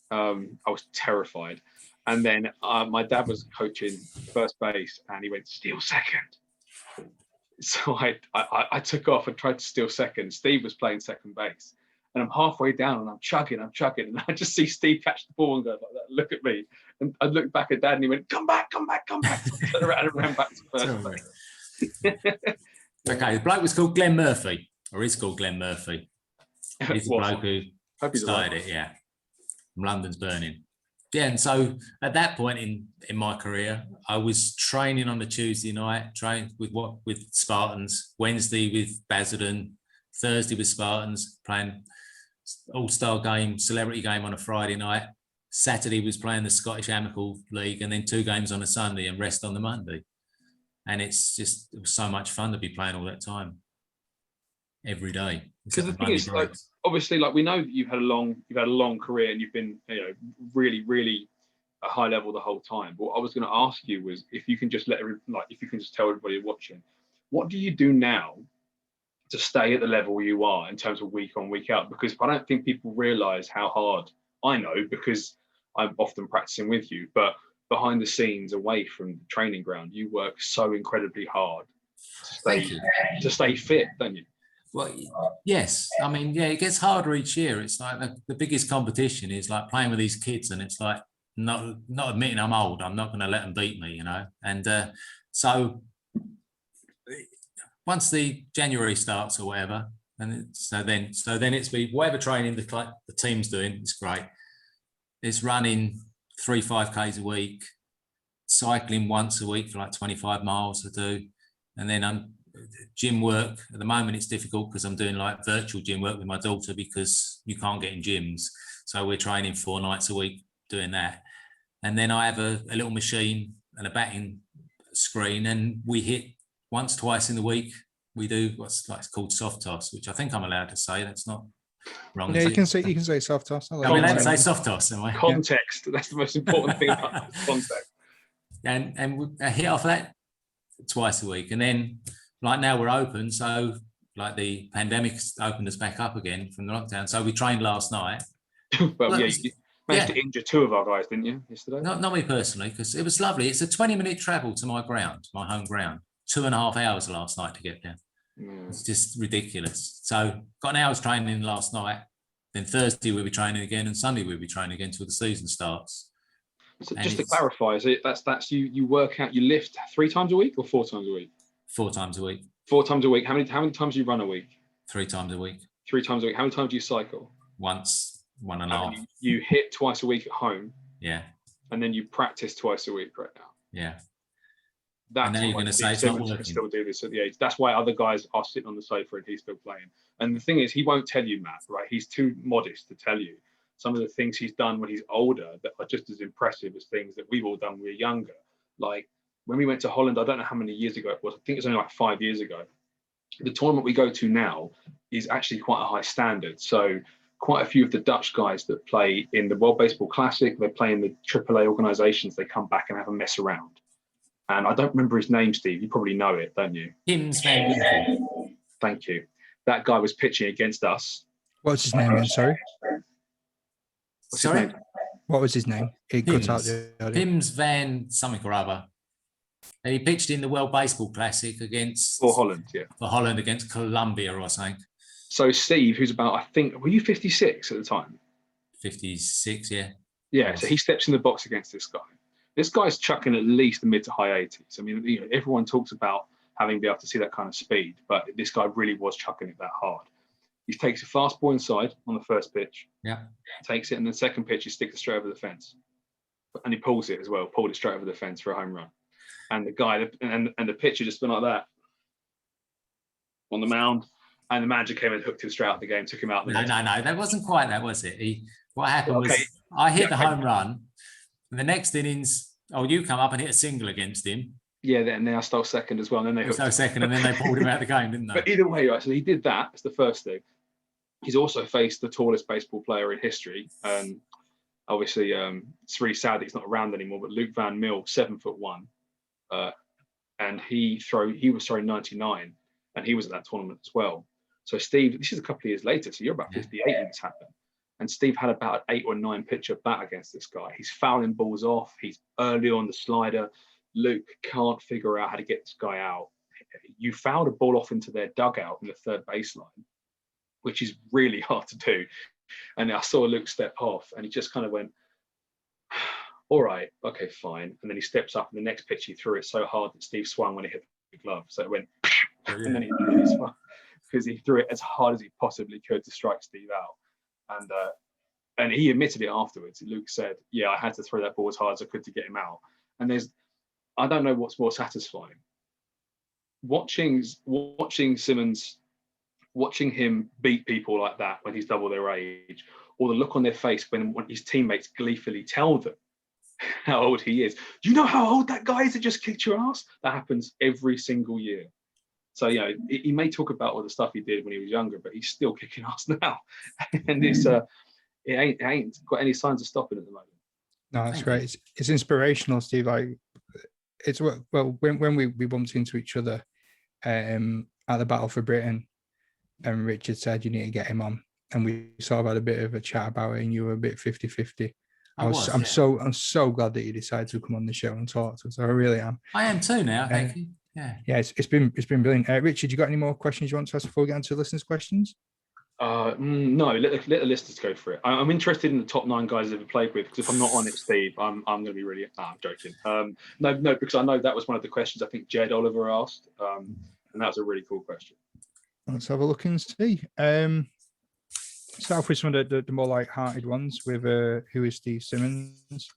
I was terrified. And then my dad was coaching first base, and he went steal second. So I took off and tried to steal second. Steve was playing second base, and I'm halfway down, and I'm chugging, and I just see Steve catch the ball and go like that. Look at me, and I looked back at Dad, and he went, "Come back, come back, come back!" So I turned around and ran back to first base. Okay, the bloke was called Glenn Murphy, or is called Glenn Murphy. He's the bloke who started it. Yeah, from London's Burning. Yeah, and so at that point in my career, I was training on a Tuesday night, trained with Spartans, Wednesday with Basildon, Thursday with Spartans, playing all-star game, celebrity game on a Friday night. Saturday was playing the Scottish Amicable League, and then 2 games on a Sunday and rest on the Monday. And it was so much fun to be playing all that time, every day. Because the thing is, like, obviously, like, we know that you've had a long career, and you've been, really, really a high level the whole time. But what I was going to ask you was if you can just if you can just tell everybody watching, what do you do now to stay at the level you are in terms of week on, week out? Because I don't think people realise how hard, I know because I'm often practicing with you, but behind the scenes, away from the training ground, you work so incredibly hard to stay fit, don't you? Well, yes. I mean, yeah, it gets harder each year. It's like the biggest competition is like playing with these kids, and it's like not admitting I'm old. I'm not going to let them beat me, And so once the January starts or whatever, and so then it's whatever training the team's doing. It's great. It's running 3 5Ks a week, cycling once a week for like 25 miles to do, and then gym work. At the moment it's difficult because I'm doing like virtual gym work with my daughter because you can't get in gyms, so we're training 4 nights a week doing that. And then I have a little machine and a batting screen, and we hit once, twice in the week. We do what's like called soft toss, which I think I'm allowed to say. That's not wrong. Yeah, you can say soft toss. I'm allowed to say soft toss, am I? Context. That's the most important thing about context. And we hit off that twice a week, and then like now we're open, so like the pandemic's opened us back up again from the lockdown. So we trained last night. Well, yeah, you managed to injure 2 of our guys, didn't you, yesterday? Not me personally, because it was lovely. It's a 20-minute travel to my home ground. 2.5 hours last night to get there. It's just ridiculous. So got an hour's training last night. Then Thursday we'll be training again, and Sunday we'll be training again till the season starts. So just to clarify, is it that's you work out, you lift 3 times a week or 4 times a week? 4 times a week. 4 times a week. How many times do you run a week? 3 times a week. 3 times a week. How many times do you cycle? Once, 1.5. You hit twice a week at home. Yeah. And then you practice twice a week right now. Yeah. That's and now you're going to say it's not working. Still do this at the age. That's why other guys are sitting on the sofa and he's still playing. And the thing is, he won't tell you, Matt, right? He's too modest to tell you some of the things he's done when he's older that are just as impressive as things that we've all done when we were younger. Like when we went to Holland, I don't know how many years ago it was. I think it's only like 5 years ago. The tournament we go to now is actually quite a high standard. So quite a few of the Dutch guys that play in the World Baseball Classic, they play in the AAA organizations, they come back and have a mess around. And I don't remember his name, Steve. You probably know it, don't you? Simmons van Ginkel. Thank you. That guy was pitching against us. What's his name? Sorry. What's his name? What was his name? He cut out the audio. Simmons van something or other. And he pitched in the World Baseball Classic against... For Holland, yeah. For Holland against Colombia or something. So Steve, who's about, I think, were you 56 at the time? 56, yeah. Yeah, so he steps in the box against this guy. This guy's chucking at least the mid to high 80s. I mean, everyone talks about having been able to see that kind of speed. But this guy really was chucking it that hard. He takes a fast ball inside on the first pitch. Yeah. Takes it, and the second pitch, he sticks it straight over the fence. And he pulls it as well, pulled it straight over the fence for a home run. And the guy, and the pitcher just went like that on the mound. And the manager came and hooked him straight out of the game, took him out. No, that wasn't quite that, was it? What happened was I hit the home run, and the next innings, you come up and hit a single against him. Yeah, then I stole second as well. And then they stole second, and then they pulled him out of the game, didn't they? But either way, right, so he did that. That's the first thing. He's also faced the tallest baseball player in history. Obviously, it's really sad that he's not around anymore, but Luke Van Mill, 7'1", and he was throwing 99, and he was at that tournament as well. So Steve, this is a couple of years later, so you're about 58 when this happened. And Steve had about an 8 or 9 pitcher bat against this guy. He's fouling balls off. He's early on the slider. Luke can't figure out how to get this guy out. You fouled a ball off into their dugout in the third baseline, which is really hard to do. And I saw Luke step off, and he just kind of went, all right, okay, fine. And then he steps up, and the next pitch he threw it so hard that Steve swung when it hit the glove. So it went, and then he hit his one, because he threw it as hard as he possibly could to strike Steve out. And he admitted it afterwards. Luke said, yeah, I had to throw that ball as hard as I could to get him out. And I don't know what's more satisfying. Watching Simmons, watching him beat people like that when he's double their age, or the look on their face when his teammates gleefully tell them how old he is. Do you know how old that guy is that just kicked your ass? That happens every single year. So, he may talk about all the stuff he did when he was younger, but he's still kicking ass now. And it ain't got any signs of stopping at the moment. No, that's great. It's inspirational, Steve. Like, it's when we bumped into each other at the Battle for Britain, and Richard said you need to get him on, and we sort of had a bit of a chat about it, and you were a bit 50-50. I'm so glad that you decided to come on the show and talk to us. I really am. I am too now. Thank you. Yeah, it's been brilliant. Richard, you got any more questions you want to ask before we get into listeners' questions? No, let the listeners go for it. I'm interested in the top 9 guys I've ever played with, because if I'm not on it, Steve, I'm going to be really. I'm joking. No, because I know that was one of the questions I think Jed Oliver asked, and that was a really cool question. Let's have a look and see. Start off with some of the more light-hearted ones with who is Steve Simmons?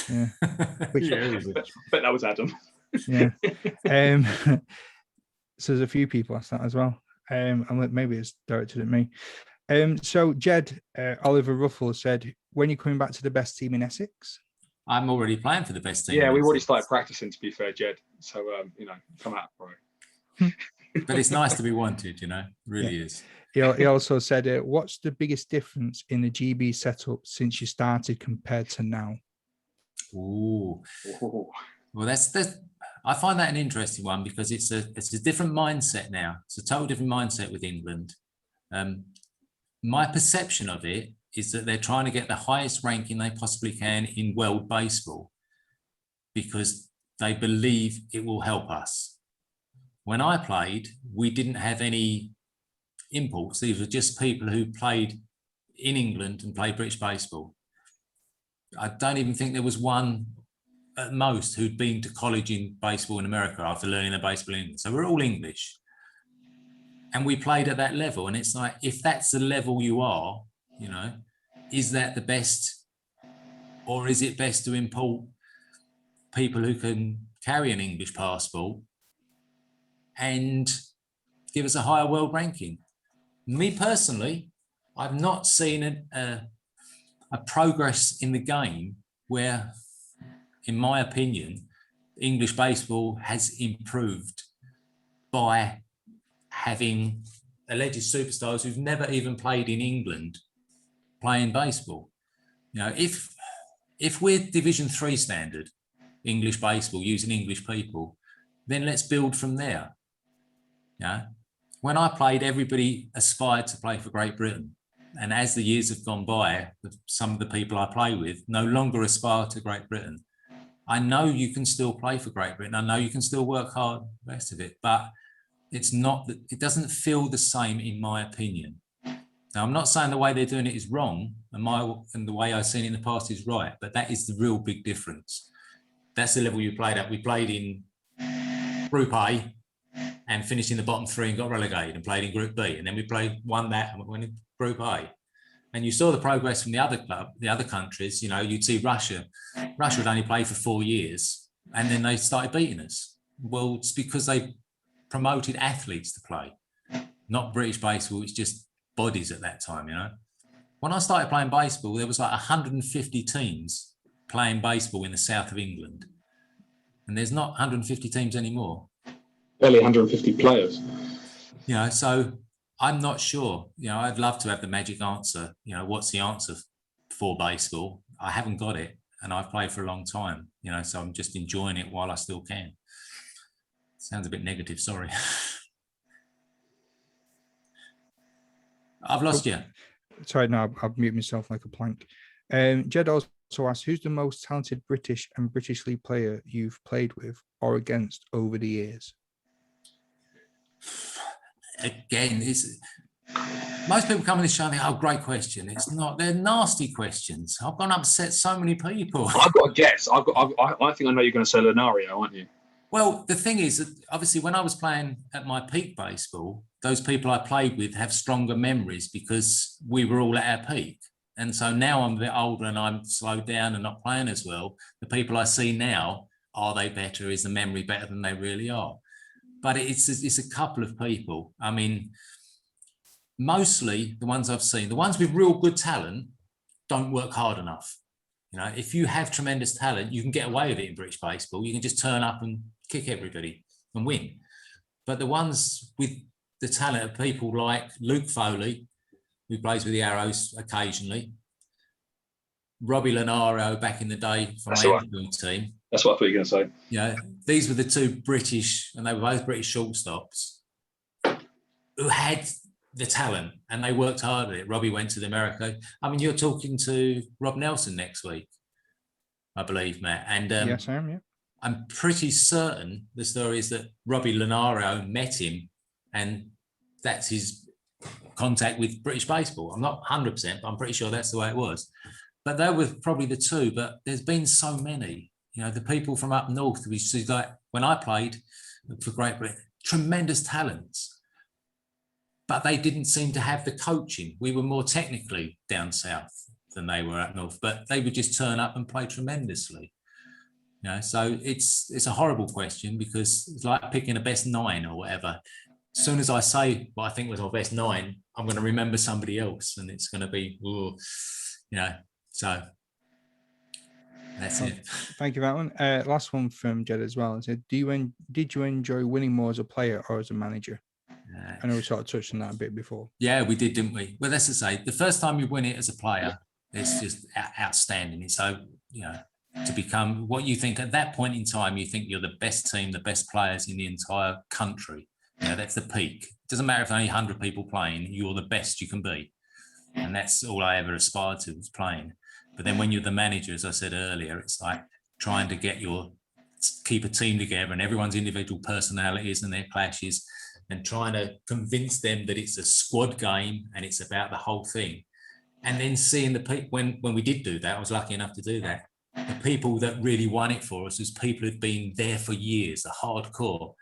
Yeah, but that was Adam. Yeah. So there's a few people asked that as well. And maybe it's directed at me. So Jed Oliver Ruffle said, when you're coming back to the best team in Essex? I'm already playing for the best team. Yeah, we've already started practicing, to be fair, Jed. So come out, bro. But it's nice to be wanted, really is. He also said, what's the biggest difference in the GB setup since you started compared to now? Ooh. Well, that's I find that an interesting one, because it's a different mindset now. It's a total different mindset with England. My perception of it is that they're trying to get the highest ranking they possibly can in world baseball, because they believe it will help us. When I played, we didn't have any imports. These were just people who played in England and played British baseball. I don't even think there was one at most who'd been to college in baseball in America after learning the baseball in England. So we're all English. And we played at that level. And it's like, if that's the level you are, is that the best? Or is it best to import people who can carry an English passport and give us a higher world ranking? Me personally, I've not seen a progress in the game where, in my opinion, English baseball has improved by having alleged superstars who've never even played in England playing baseball. If we're Division 3 standard English baseball using English people, then let's build from there. When I played, everybody aspired to play for Great Britain. And as the years have gone by, some of the people I play with no longer aspire to Great Britain. I know you can still play for Great Britain. I know you can still work hard, the rest of it, but it doesn't feel the same, in my opinion. Now, I'm not saying the way they're doing it is wrong, and the way I've seen it in the past is right, but that is the real big difference. That's the level you played at. We played in Group A and finished in the bottom 3 and got relegated and played in Group B. And then we won that and went in Group A. And you saw the progress from the other countries. You know, you'd see Russia. Russia would only play for 4 years and then they started beating us. Well, it's because they promoted athletes to play, not British baseball. It's just bodies at that time, you know. When I started playing baseball, there was like 150 teams playing baseball in the south of England. And there's not 150 teams anymore. Barely 150 players. You know, so I'm not sure. You know, I'd love to have the magic answer. You know, what's the answer for baseball? I haven't got it. And I've played for a long time, you know, so I'm just enjoying it while I still can. Sounds a bit negative, sorry. I've lost you. Sorry, no, I've muted myself like a plank. Jed also asked, who's the most talented British and British League player you've played with or against over the years? Again, most people come on this show and think, oh, great question. It's not, they're nasty questions. I've gone upset so many people. I've got a guess. I think I know you're going to say Lenario, aren't you? Well, the thing is that obviously when I was playing at my peak baseball, those people I played with have stronger memories because we were all at our peak. And so now I'm a bit older and I'm slowed down and not playing as well. The people I see now, are they better? Is the memory better than they really are? But it's a couple of people. I mean, mostly the ones I've seen, the ones with real good talent don't work hard enough. You know, if you have tremendous talent, you can get away with it in British baseball. You can just turn up and kick everybody and win. But the ones with the talent of people like Luke Foley, who plays with the Arrows occasionally, Robbie Lenario back in the day from my Anthem team. That's what I thought you were going to say. Yeah, these were the two British, and they were both British shortstops who had the talent and they worked hard at it. Robbie went to America. I mean, you're talking to Rob Nelson next week, I believe, Matt. And yes, I am. Yeah, I'm pretty certain the story is that Robbie Lenario met him, and that's his contact with British baseball. I'm not 100%, but I'm pretty sure that's the way it was. But they were probably the two. But there's been so many. You know, the people from up north, we see, like when I played for Great Britain, tremendous talents, but they didn't seem to have the coaching. We were more technically down south than they were up north, but they would just turn up and play tremendously. You know, so it's a horrible question because it's like picking a best 9 or whatever. As soon as I say what I think was my best 9, I'm going to remember somebody else, and it's going to be, ooh, you know, so. That's it. Thank you for that one. Last one from Jed as well. It said, did you enjoy winning more as a player or as a manager? I know we sort of touched on that a bit before. Yeah, we did, didn't we? Well, that's to say, the first time you win it as a player, it's just outstanding. It's so, you know, to become what you think at that point in time, you think you're the best team, the best players in the entire country. You know, that's the peak. It doesn't matter if only 100 people playing, you're the best you can be. And that's all I ever aspired to, was playing. But then when you're the manager, as I said earlier, it's like trying to keep a team together and everyone's individual personalities and their clashes, and trying to convince them that it's a squad game and it's about the whole thing. And then seeing the people, when we did do that, I was lucky enough to do that. The people that really won it for us was people who'd been there for years, the hardcore.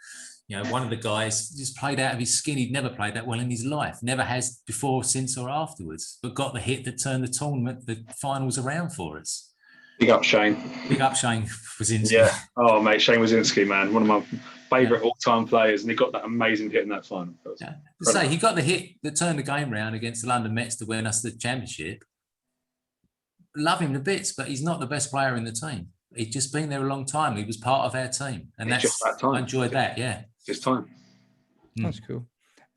You know, one of the guys just played out of his skin. He'd never played that well in his life, never has before, since, or afterwards, but got the hit that turned the finals around for us. Big up Shane. Big up Shane Wazinski. Yeah. Oh, mate, Shane Wazinski, man, one of my favourite all-time players, and he got that amazing hit in that final. Yeah. To say, he got the hit that turned the game round against the London Mets to win us the championship. Love him to bits, but he's not the best player in the team. He'd just been there a long time. He was part of our team, and that's just that time. I enjoyed that. Yeah. This time. That's cool.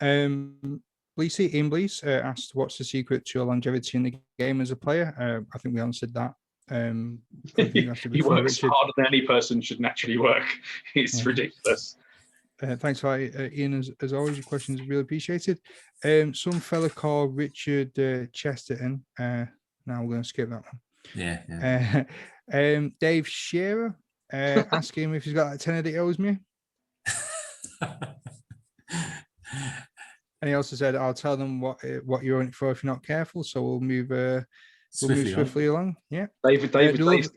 Bleasy in Blease asked, what's the secret to your longevity in the game as a player? I think we answered that. He works harder than any person should naturally work. It's ridiculous. Thanks for that, Ian. As always, your questions are really appreciated. Some fella called Richard Chesterton. Now we're going to skip that one. Yeah. Dave Shearer asking him if he's got that tenner that he owes me. And he also said, I'll tell them what you're on it for if you're not careful. So we'll move swiftly along. Yeah. David's the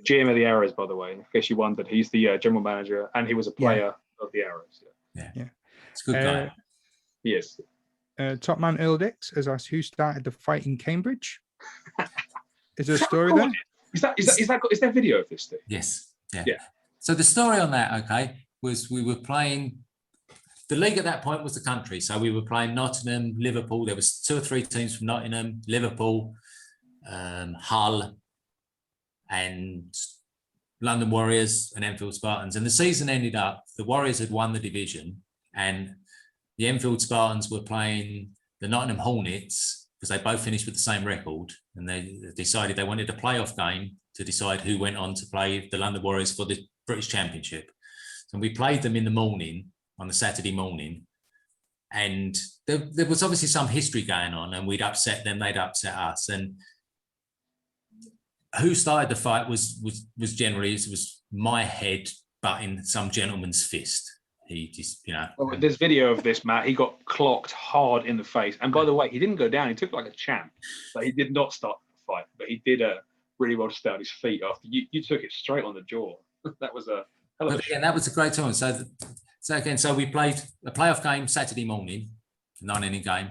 GM of the Arrows, by the way. In case you wondered, he's the general manager and he was a player of the arrows. Yeah. It's a good guy. Yes. Top man Earl Dix has asked who started the fight in Cambridge. Is there a story there? Is there video of this thing? Yes. Yeah. Yeah. So the story on that, okay, was we were playing. The league at that point was the country, so we were playing Nottingham, Liverpool. There was 2 or 3 teams from Nottingham, Liverpool, Hull, and London Warriors and Enfield Spartans. And the season ended up, the Warriors had won the division, and the Enfield Spartans were playing the Nottingham Hornets because they both finished with the same record, and they decided they wanted a playoff game to decide who went on to play the London Warriors for the British Championship. So we played them in the morning, on the Saturday morning, and there was obviously some history going on, and we'd upset them, they'd upset us. And who started the fight was generally, it was my head butting some gentleman's fist. He just, Well, there's video of this, Matt. He got clocked hard in the face. And by the way, he didn't go down. He took like a champ. But he did not start the fight. But he did really well to stay on his feet after you took it straight on the jaw. That was a hell of a again, that was a great time. So we played a playoff game Saturday morning, 9-inning game.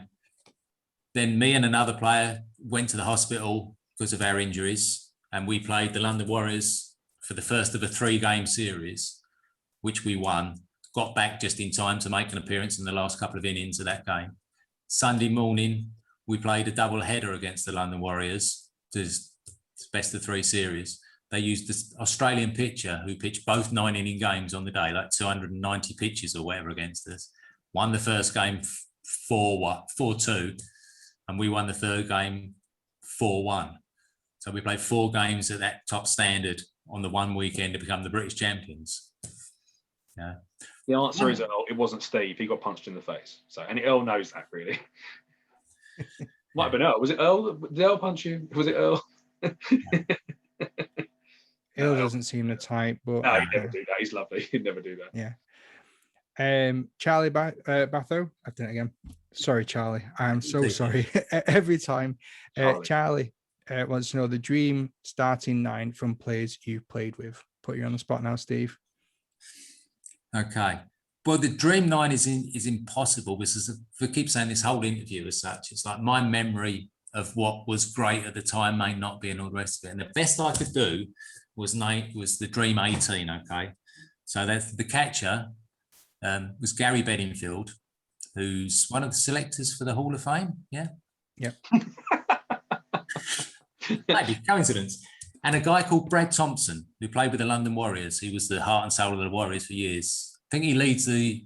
Then me and another player went to the hospital because of our injuries, and we played the London Warriors for the first of a 3-game series, which we won. Got back just in time to make an appearance in the last couple of innings of that game. Sunday morning, we played a double header against the London Warriors. It's best of 3 series. They used this Australian pitcher who pitched both 9-inning games on the day, like 290 pitches or whatever against us. Won the first game 4-2, and we won the third game 4-1. So we played 4 games at that top standard on the one weekend to become the British champions. Yeah. The answer is Earl. It wasn't Steve. He got punched in the face. So, and Earl knows that, really. Might have been Earl. Was it Earl? Did Earl punch you? Was it Earl? Earl doesn't seem the type, but no, he'd never do that. He's lovely. He'd never do that. Yeah. Charlie Batho. I've done it again. Sorry, Charlie. I'm so sorry. Every time. Charlie wants to know the dream starting 9 from players you've played with. Put you on the spot now, Steve. Okay. Well, the dream 9 is impossible because we keep saying this whole interview as such. It's like my memory of what was great at the time may not be, and all the rest of it. And the best I could do was the dream 18. Okay. So that's the catcher was Gary Bedingfield, who's one of the selectors for the Hall of Fame. Yeah. Yep. Maybe coincidence. And a guy called Brad Thompson, who played with the London Warriors. He was the heart and soul of the Warriors for years. I think he leads the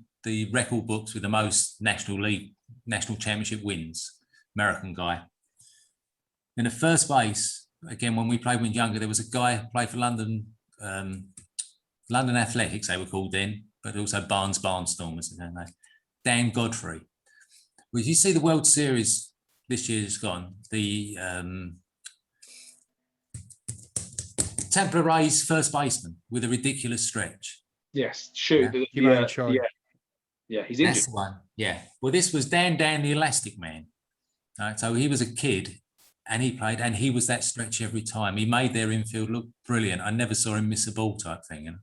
record books with the most national championship wins. American guy. In the first base, again, when we played when younger, there was a guy who played for London Athletics, they were called then, but also Barnstormers, don't they? Dan Godfrey. Well, you see the World Series this year is gone. The Tampa Rays first baseman with a ridiculous stretch. Yes, shoot. Yeah, he's injured. That's the one. Yeah. Well, this was Dan the Elastic Man. Right? So he was a kid and he played, and he was that stretch every time. He made their infield look brilliant. I never saw him miss a ball type thing. And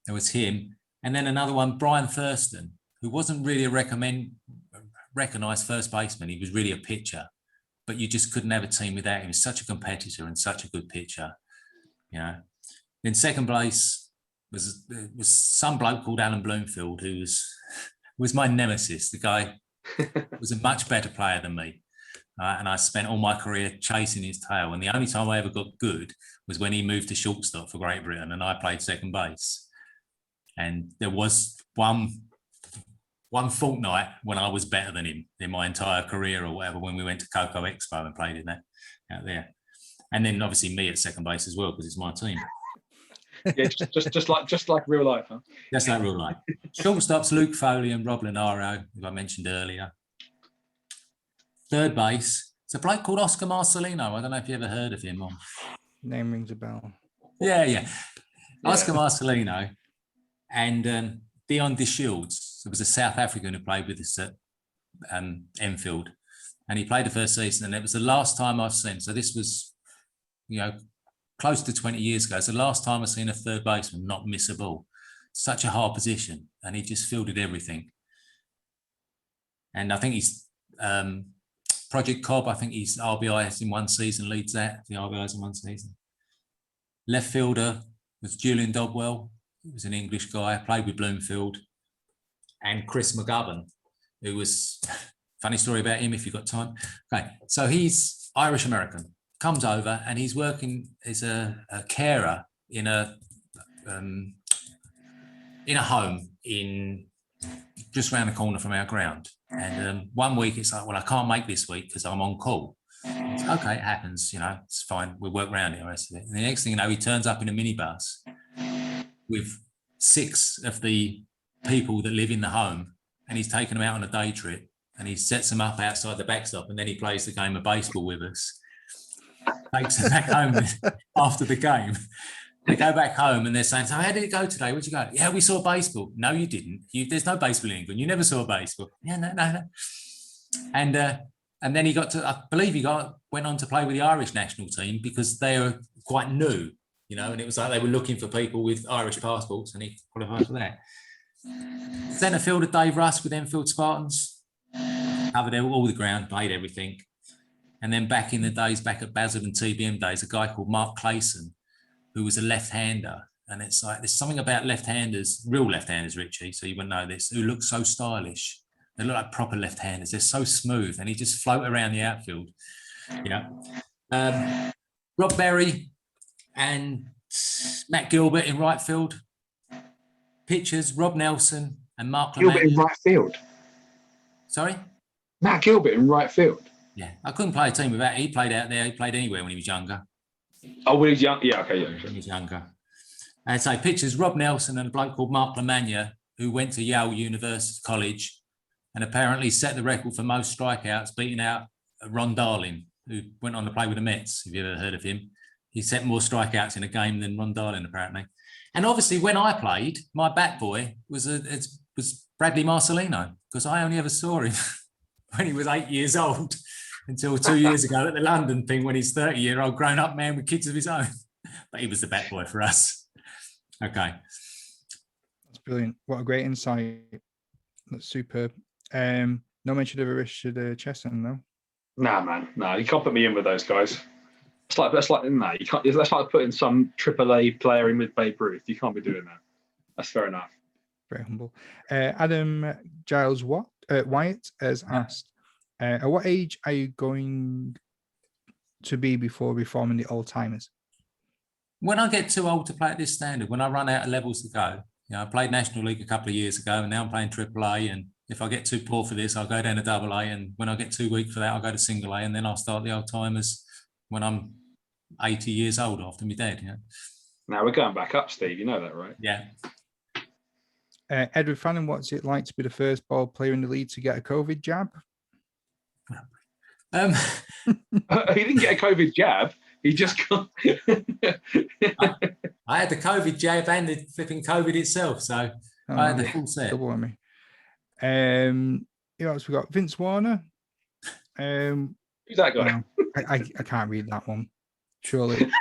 it was him. And then another one, Brian Thurston, who wasn't really a recognised first baseman. He was really a pitcher, but you just couldn't have a team without him. He was such a competitor and such a good pitcher. In second place was some bloke called Alan Bloomfield, who was my nemesis. The guy was a much better player than me. And I spent all my career chasing his tail. And the only time I ever got good was when he moved to shortstop for Great Britain and I played second base. And there was one fortnight when I was better than him in my entire career or whatever, when we went to Coco Expo and played in that out there. And then obviously me at second base as well, because it's my team. Yeah, just like real life, huh? That's like real life. Shortstops, Luke Foley and Rob Lenaro, who I mentioned earlier. Third base, it's a bloke called Oscar Marcelino. I don't know if you ever heard of him. Name rings a bell. Yeah. Oscar Marcelino and Dion De Shields. There was a South African who played with us at Enfield. And he played the first season, and it was the last time I've seen. So this was, close to 20 years ago. It's the last time I've seen a third baseman not miss a ball. such a hard position, and he just fielded everything. And I think he's Project Cobb. I think he's RBIs in one season, leads that, the RBIs in one season. Left fielder was Julian Dobwell, who was an English guy, played with Bloomfield, and Chris McGovern, who was, funny story about him if you've got time. Okay, so he's Irish American, comes over and he's working as a carer in a home in just around the corner from our ground. And one week it's like, well, I can't make this week because I'm on call. It's, okay, it happens, you know, it's fine. We'll work around it, the rest of it. And the next thing you know, he turns up in a minibus with 6 of the people that live in the home, and he's taken them out on a day trip, and he sets them up outside the backstop, and then he plays the game of baseball with us. Takes them back home after the game. They go back home and they're saying, so how did it go today? Where'd you go? Yeah, we saw baseball. No, you didn't. There's no baseball in England. You never saw baseball. Yeah, no. And then he got to, I believe went on to play with the Irish national team because they were quite new, you know, and it was like they were looking for people with Irish passports, and he qualified for that. Centre fielder Dave Rusk with Enfield Spartans, covered all the ground, played everything. And then back in the days, back at Basildon TBM days, a guy called Mark Clayson, who was a left-hander. And it's like, there's something about left-handers, real left-handers, Richie, so you wouldn't know this, who look so stylish. They look like proper left-handers. They're so smooth, and he just float around the outfield. Yeah. Rob Berry and Matt Gilbert in right field. Pitchers, Rob Nelson and Mark Gilbert in right field. Sorry? Matt Gilbert in right field. Yeah, I couldn't play a team without. He played out there. He played anywhere when he was younger. Oh, when he was young? Yeah, okay, yeah. When he was younger. And so pitchers, Rob Nelson and a bloke called Mark Lamagna, who went to Yale University College and apparently set the record for most strikeouts, beating out Ron Darling, who went on to play with the Mets, if you've ever heard of him. He set more strikeouts in a game than Ron Darling, apparently. And obviously, when I played, my bat boy was Bradley Marcelino, because I only ever saw him when he was 8 years old until 2 years ago at the London thing, when he's 30-year-old grown-up man with kids of his own. But he was the bat boy for us. Okay. That's brilliant. What a great insight. That's superb. No mention of a Richard Chesterton, though. Nah, man. No, you can't put me in with those guys. That's like you can't. That's like putting some AAA player in with Babe Ruth. You can't be doing that. That's fair enough. Very humble. Adam Giles Wyatt has asked, at what age are you going to be before reforming the old timers? When I get too old to play at this standard, when I run out of levels to go, you know, I played National League a couple of years ago, and now I'm playing AAA. And if I get too poor for this, I'll go down to AA. And when I get too weak for that, I'll go to single A, and then I'll start the old timers when I'm 80 years old after my dad. Yeah. Now we're going back up, Steve. You know that, right? Yeah. Edward Fanning, what's it like to be the first ball player in the league to get a COVID jab? He didn't get a COVID jab. He just got. I had the COVID jab and the flipping COVID itself, so I had the full set. Double on me. Who else we got? Vince Warner. Who's that guy? I can't read that one. Surely.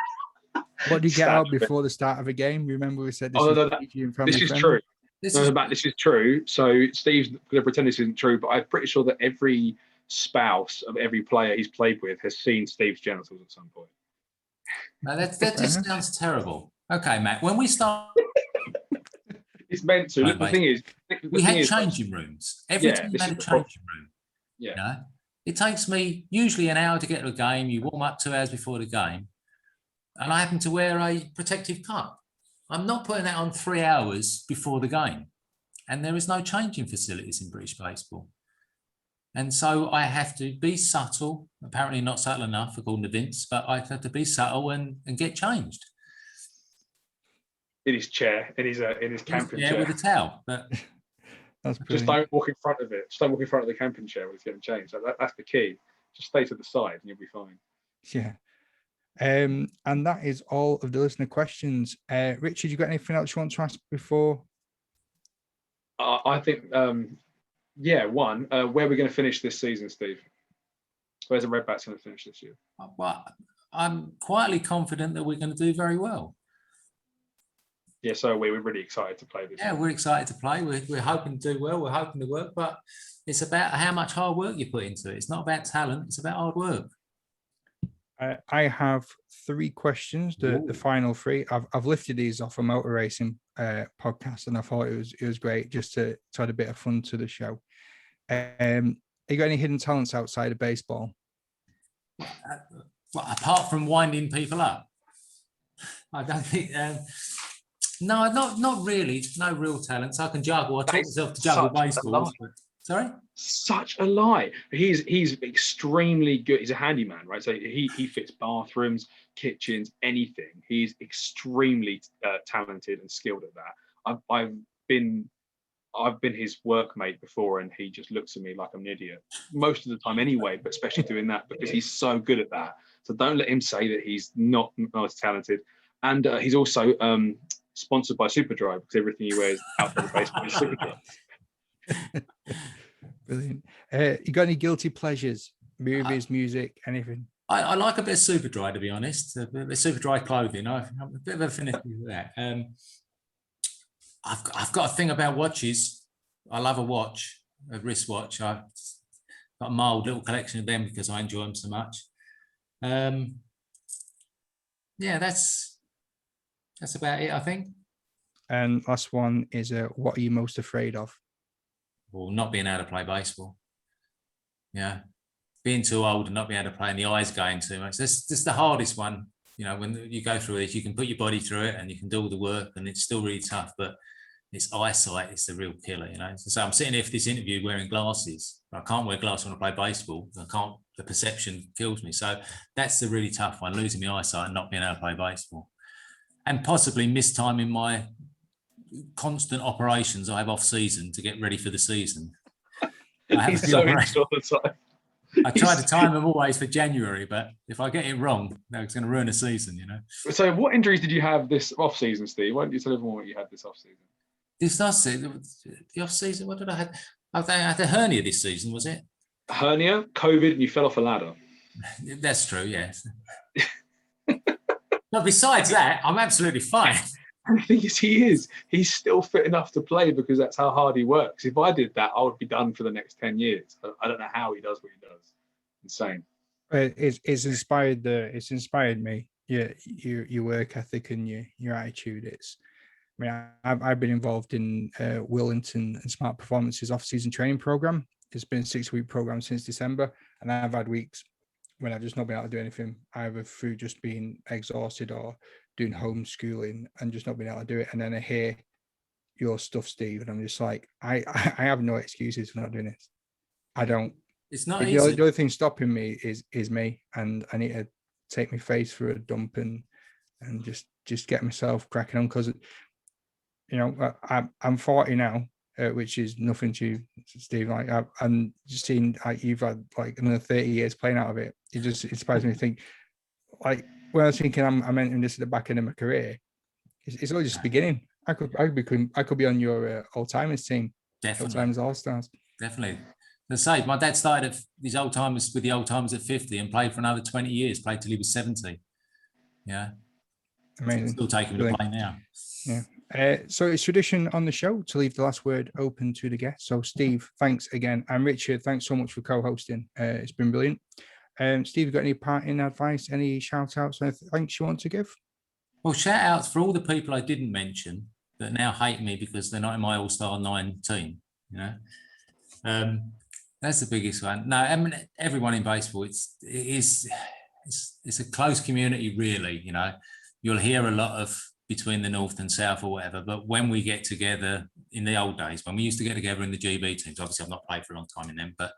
What do you get out before the start of a game? Remember we said this is true. This is true. So Steve's going to pretend this isn't true, but I'm pretty sure that every spouse of every player he's played with has seen Steve's genitals at some point. No, that just sounds terrible. Okay, Matt, when we start... It's meant to. Right, the thing is... We had changing rooms. Every time we had a changing room. Yeah. You know? It takes me usually an hour to get to a game. You warm up 2 hours before the game. And I happen to wear a protective cup. I'm not putting that on 3 hours before the game. And there is no changing facilities in British baseball. And so I have to be subtle, apparently not subtle enough, according to Vince, but I have to be subtle and get changed. In his chair, in his camping chair. With a towel. But just don't walk in front of it. Just don't walk in front of the camping chair when it's getting changed. That's the key. Just stay to the side and you'll be fine. Yeah. And that is all of the listener questions. Richard, you got anything else you want to ask before? I think, one. Where are we going to finish this season, Steve? Where's the Redbacks going to finish this year? Well, I'm quietly confident that we're going to do very well. Yeah, so we're really excited to play this. Yeah, we're excited to play. We're hoping to do well. We're hoping to work, but it's about how much hard work you put into it. It's not about talent. It's about hard work. I have 3 questions. The final 3. I've lifted these off a motor racing podcast, and I thought it was great just to add a bit of fun to the show. You got any hidden talents outside of baseball? Well, apart from winding people up, I don't think. No, not really. No real talents. I can juggle. I taught myself to juggle baseballs. Sorry? Such a lie. He's extremely good. He's a handyman, right? So he fits bathrooms, kitchens, anything. He's extremely talented and skilled at that. I've been his workmate before, and he just looks at me like I'm an idiot most of the time anyway, but especially doing that because he's so good at that. So don't let him say that he's not as talented. And he's also sponsored by Superdry, because everything he wears out of the baseball is Superdry. Brilliant. You got any guilty pleasures? Movies, music, anything? I like a bit of Superdry, to be honest. A bit of Superdry clothing. I'm a bit of affinity with that. I've got a thing about watches. I love a watch, a wristwatch. I've got a mild little collection of them because I enjoy them so much. Yeah, that's about it, I think. And last one is, what are you most afraid of? Well, not being able to play baseball. Yeah, being too old and not being able to play, and the eyes going too much. That's the hardest one. You know, when you go through it, you can put your body through it and you can do all the work, and it's still really tough. But it's eyesight is the real killer. You know, so I'm sitting here for this interview wearing glasses. I can't wear glasses when I play baseball. I can't. The perception kills me. So that's the really tough one: losing my eyesight and not being able to play baseball, and possibly mistiming my constant operations I have off season to get ready for the season. I have He's so into all the time. I try to time them always for January, but if I get it wrong, it's going to ruin a season, you know. So what injuries did you have this off season, Steve? Why don't you tell everyone what you had this off season? This last season, the off season, what did I have? I had a hernia this season, was it? Hernia, COVID, and you fell off a ladder. That's true, yes. But besides that, I'm absolutely fine. And the thing is, he's still fit enough to play because that's how hard he works. If I did that, I would be done for the next 10 years. I don't know how he does what he does. Insane. It's inspired me. Yeah, your work ethic and your attitude. I mean, I've been involved in Willington and Smart Performance's off-season training program. It's been a 6-week program since December, and I've had weeks when I've just not been able to do anything, either through just being exhausted or doing homeschooling and just not being able to do it. And then I hear your stuff, Steve, and I'm just like, I have no excuses for not doing this. I don't. It's not easy. The only thing stopping me is me, and I need to take my face through a dump and just get myself cracking on, because, you know, I'm 40 now, which is nothing to you, Steve. Like, I'm just seeing you've had like another 30 years playing out of it. It just inspires me to think, like, when I was thinking I'm entering this at the back end of my career, it's all just beginning. I could be on your old-timers team. Definitely. Old-timers All-Stars. Definitely. As I say, my dad started with the old-timers at 50 and played for another 20 years, played till he was 70. Yeah. Amazing. Still taking him to play now. Yeah. So it's tradition on the show to leave the last word open to the guest. So Steve, thanks again. And Richard, thanks so much for co-hosting. It's been brilliant. Steve, you got any parting advice, any shout outs, anything thanks you want to give? Well, shout outs for all the people I didn't mention that now hate me because they're not in my All-Star 9 team. You know, that's the biggest one. No, I mean, everyone in baseball, it's a close community, really. You know, you'll hear a lot of between the North and South or whatever, but when we get together in the old days, when we used to get together in the GB teams, obviously I've not played for a long time in them, but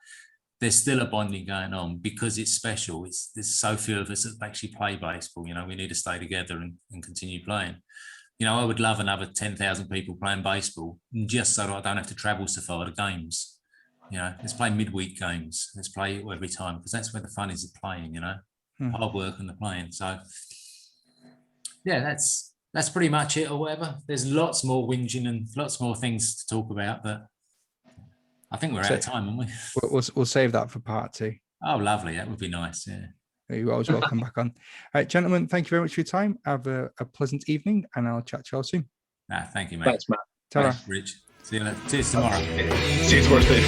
there's still a bonding going on because it's special. There's so few of us that actually play baseball. You know, we need to stay together and continue playing. You know, I would love another 10,000 people playing baseball just so that I don't have to travel so far to games. You know, let's play midweek games. Let's play every time because that's where the fun is of playing, you know, hard work and the playing. So, yeah, that's pretty much it or whatever. There's lots more whinging and lots more things to talk about, but I think we're out of time, aren't we? We'll save that for part 2. Oh, lovely. That would be nice. Yeah. You're always welcome back on. All right, gentlemen, thank you very much for your time. Have a pleasant evening, and I'll chat to you all soon. Thank you, mate. Thanks, Matt. Ta-ra. Thanks, Rich. See you later. Cheers tomorrow. See you tomorrow, Steve.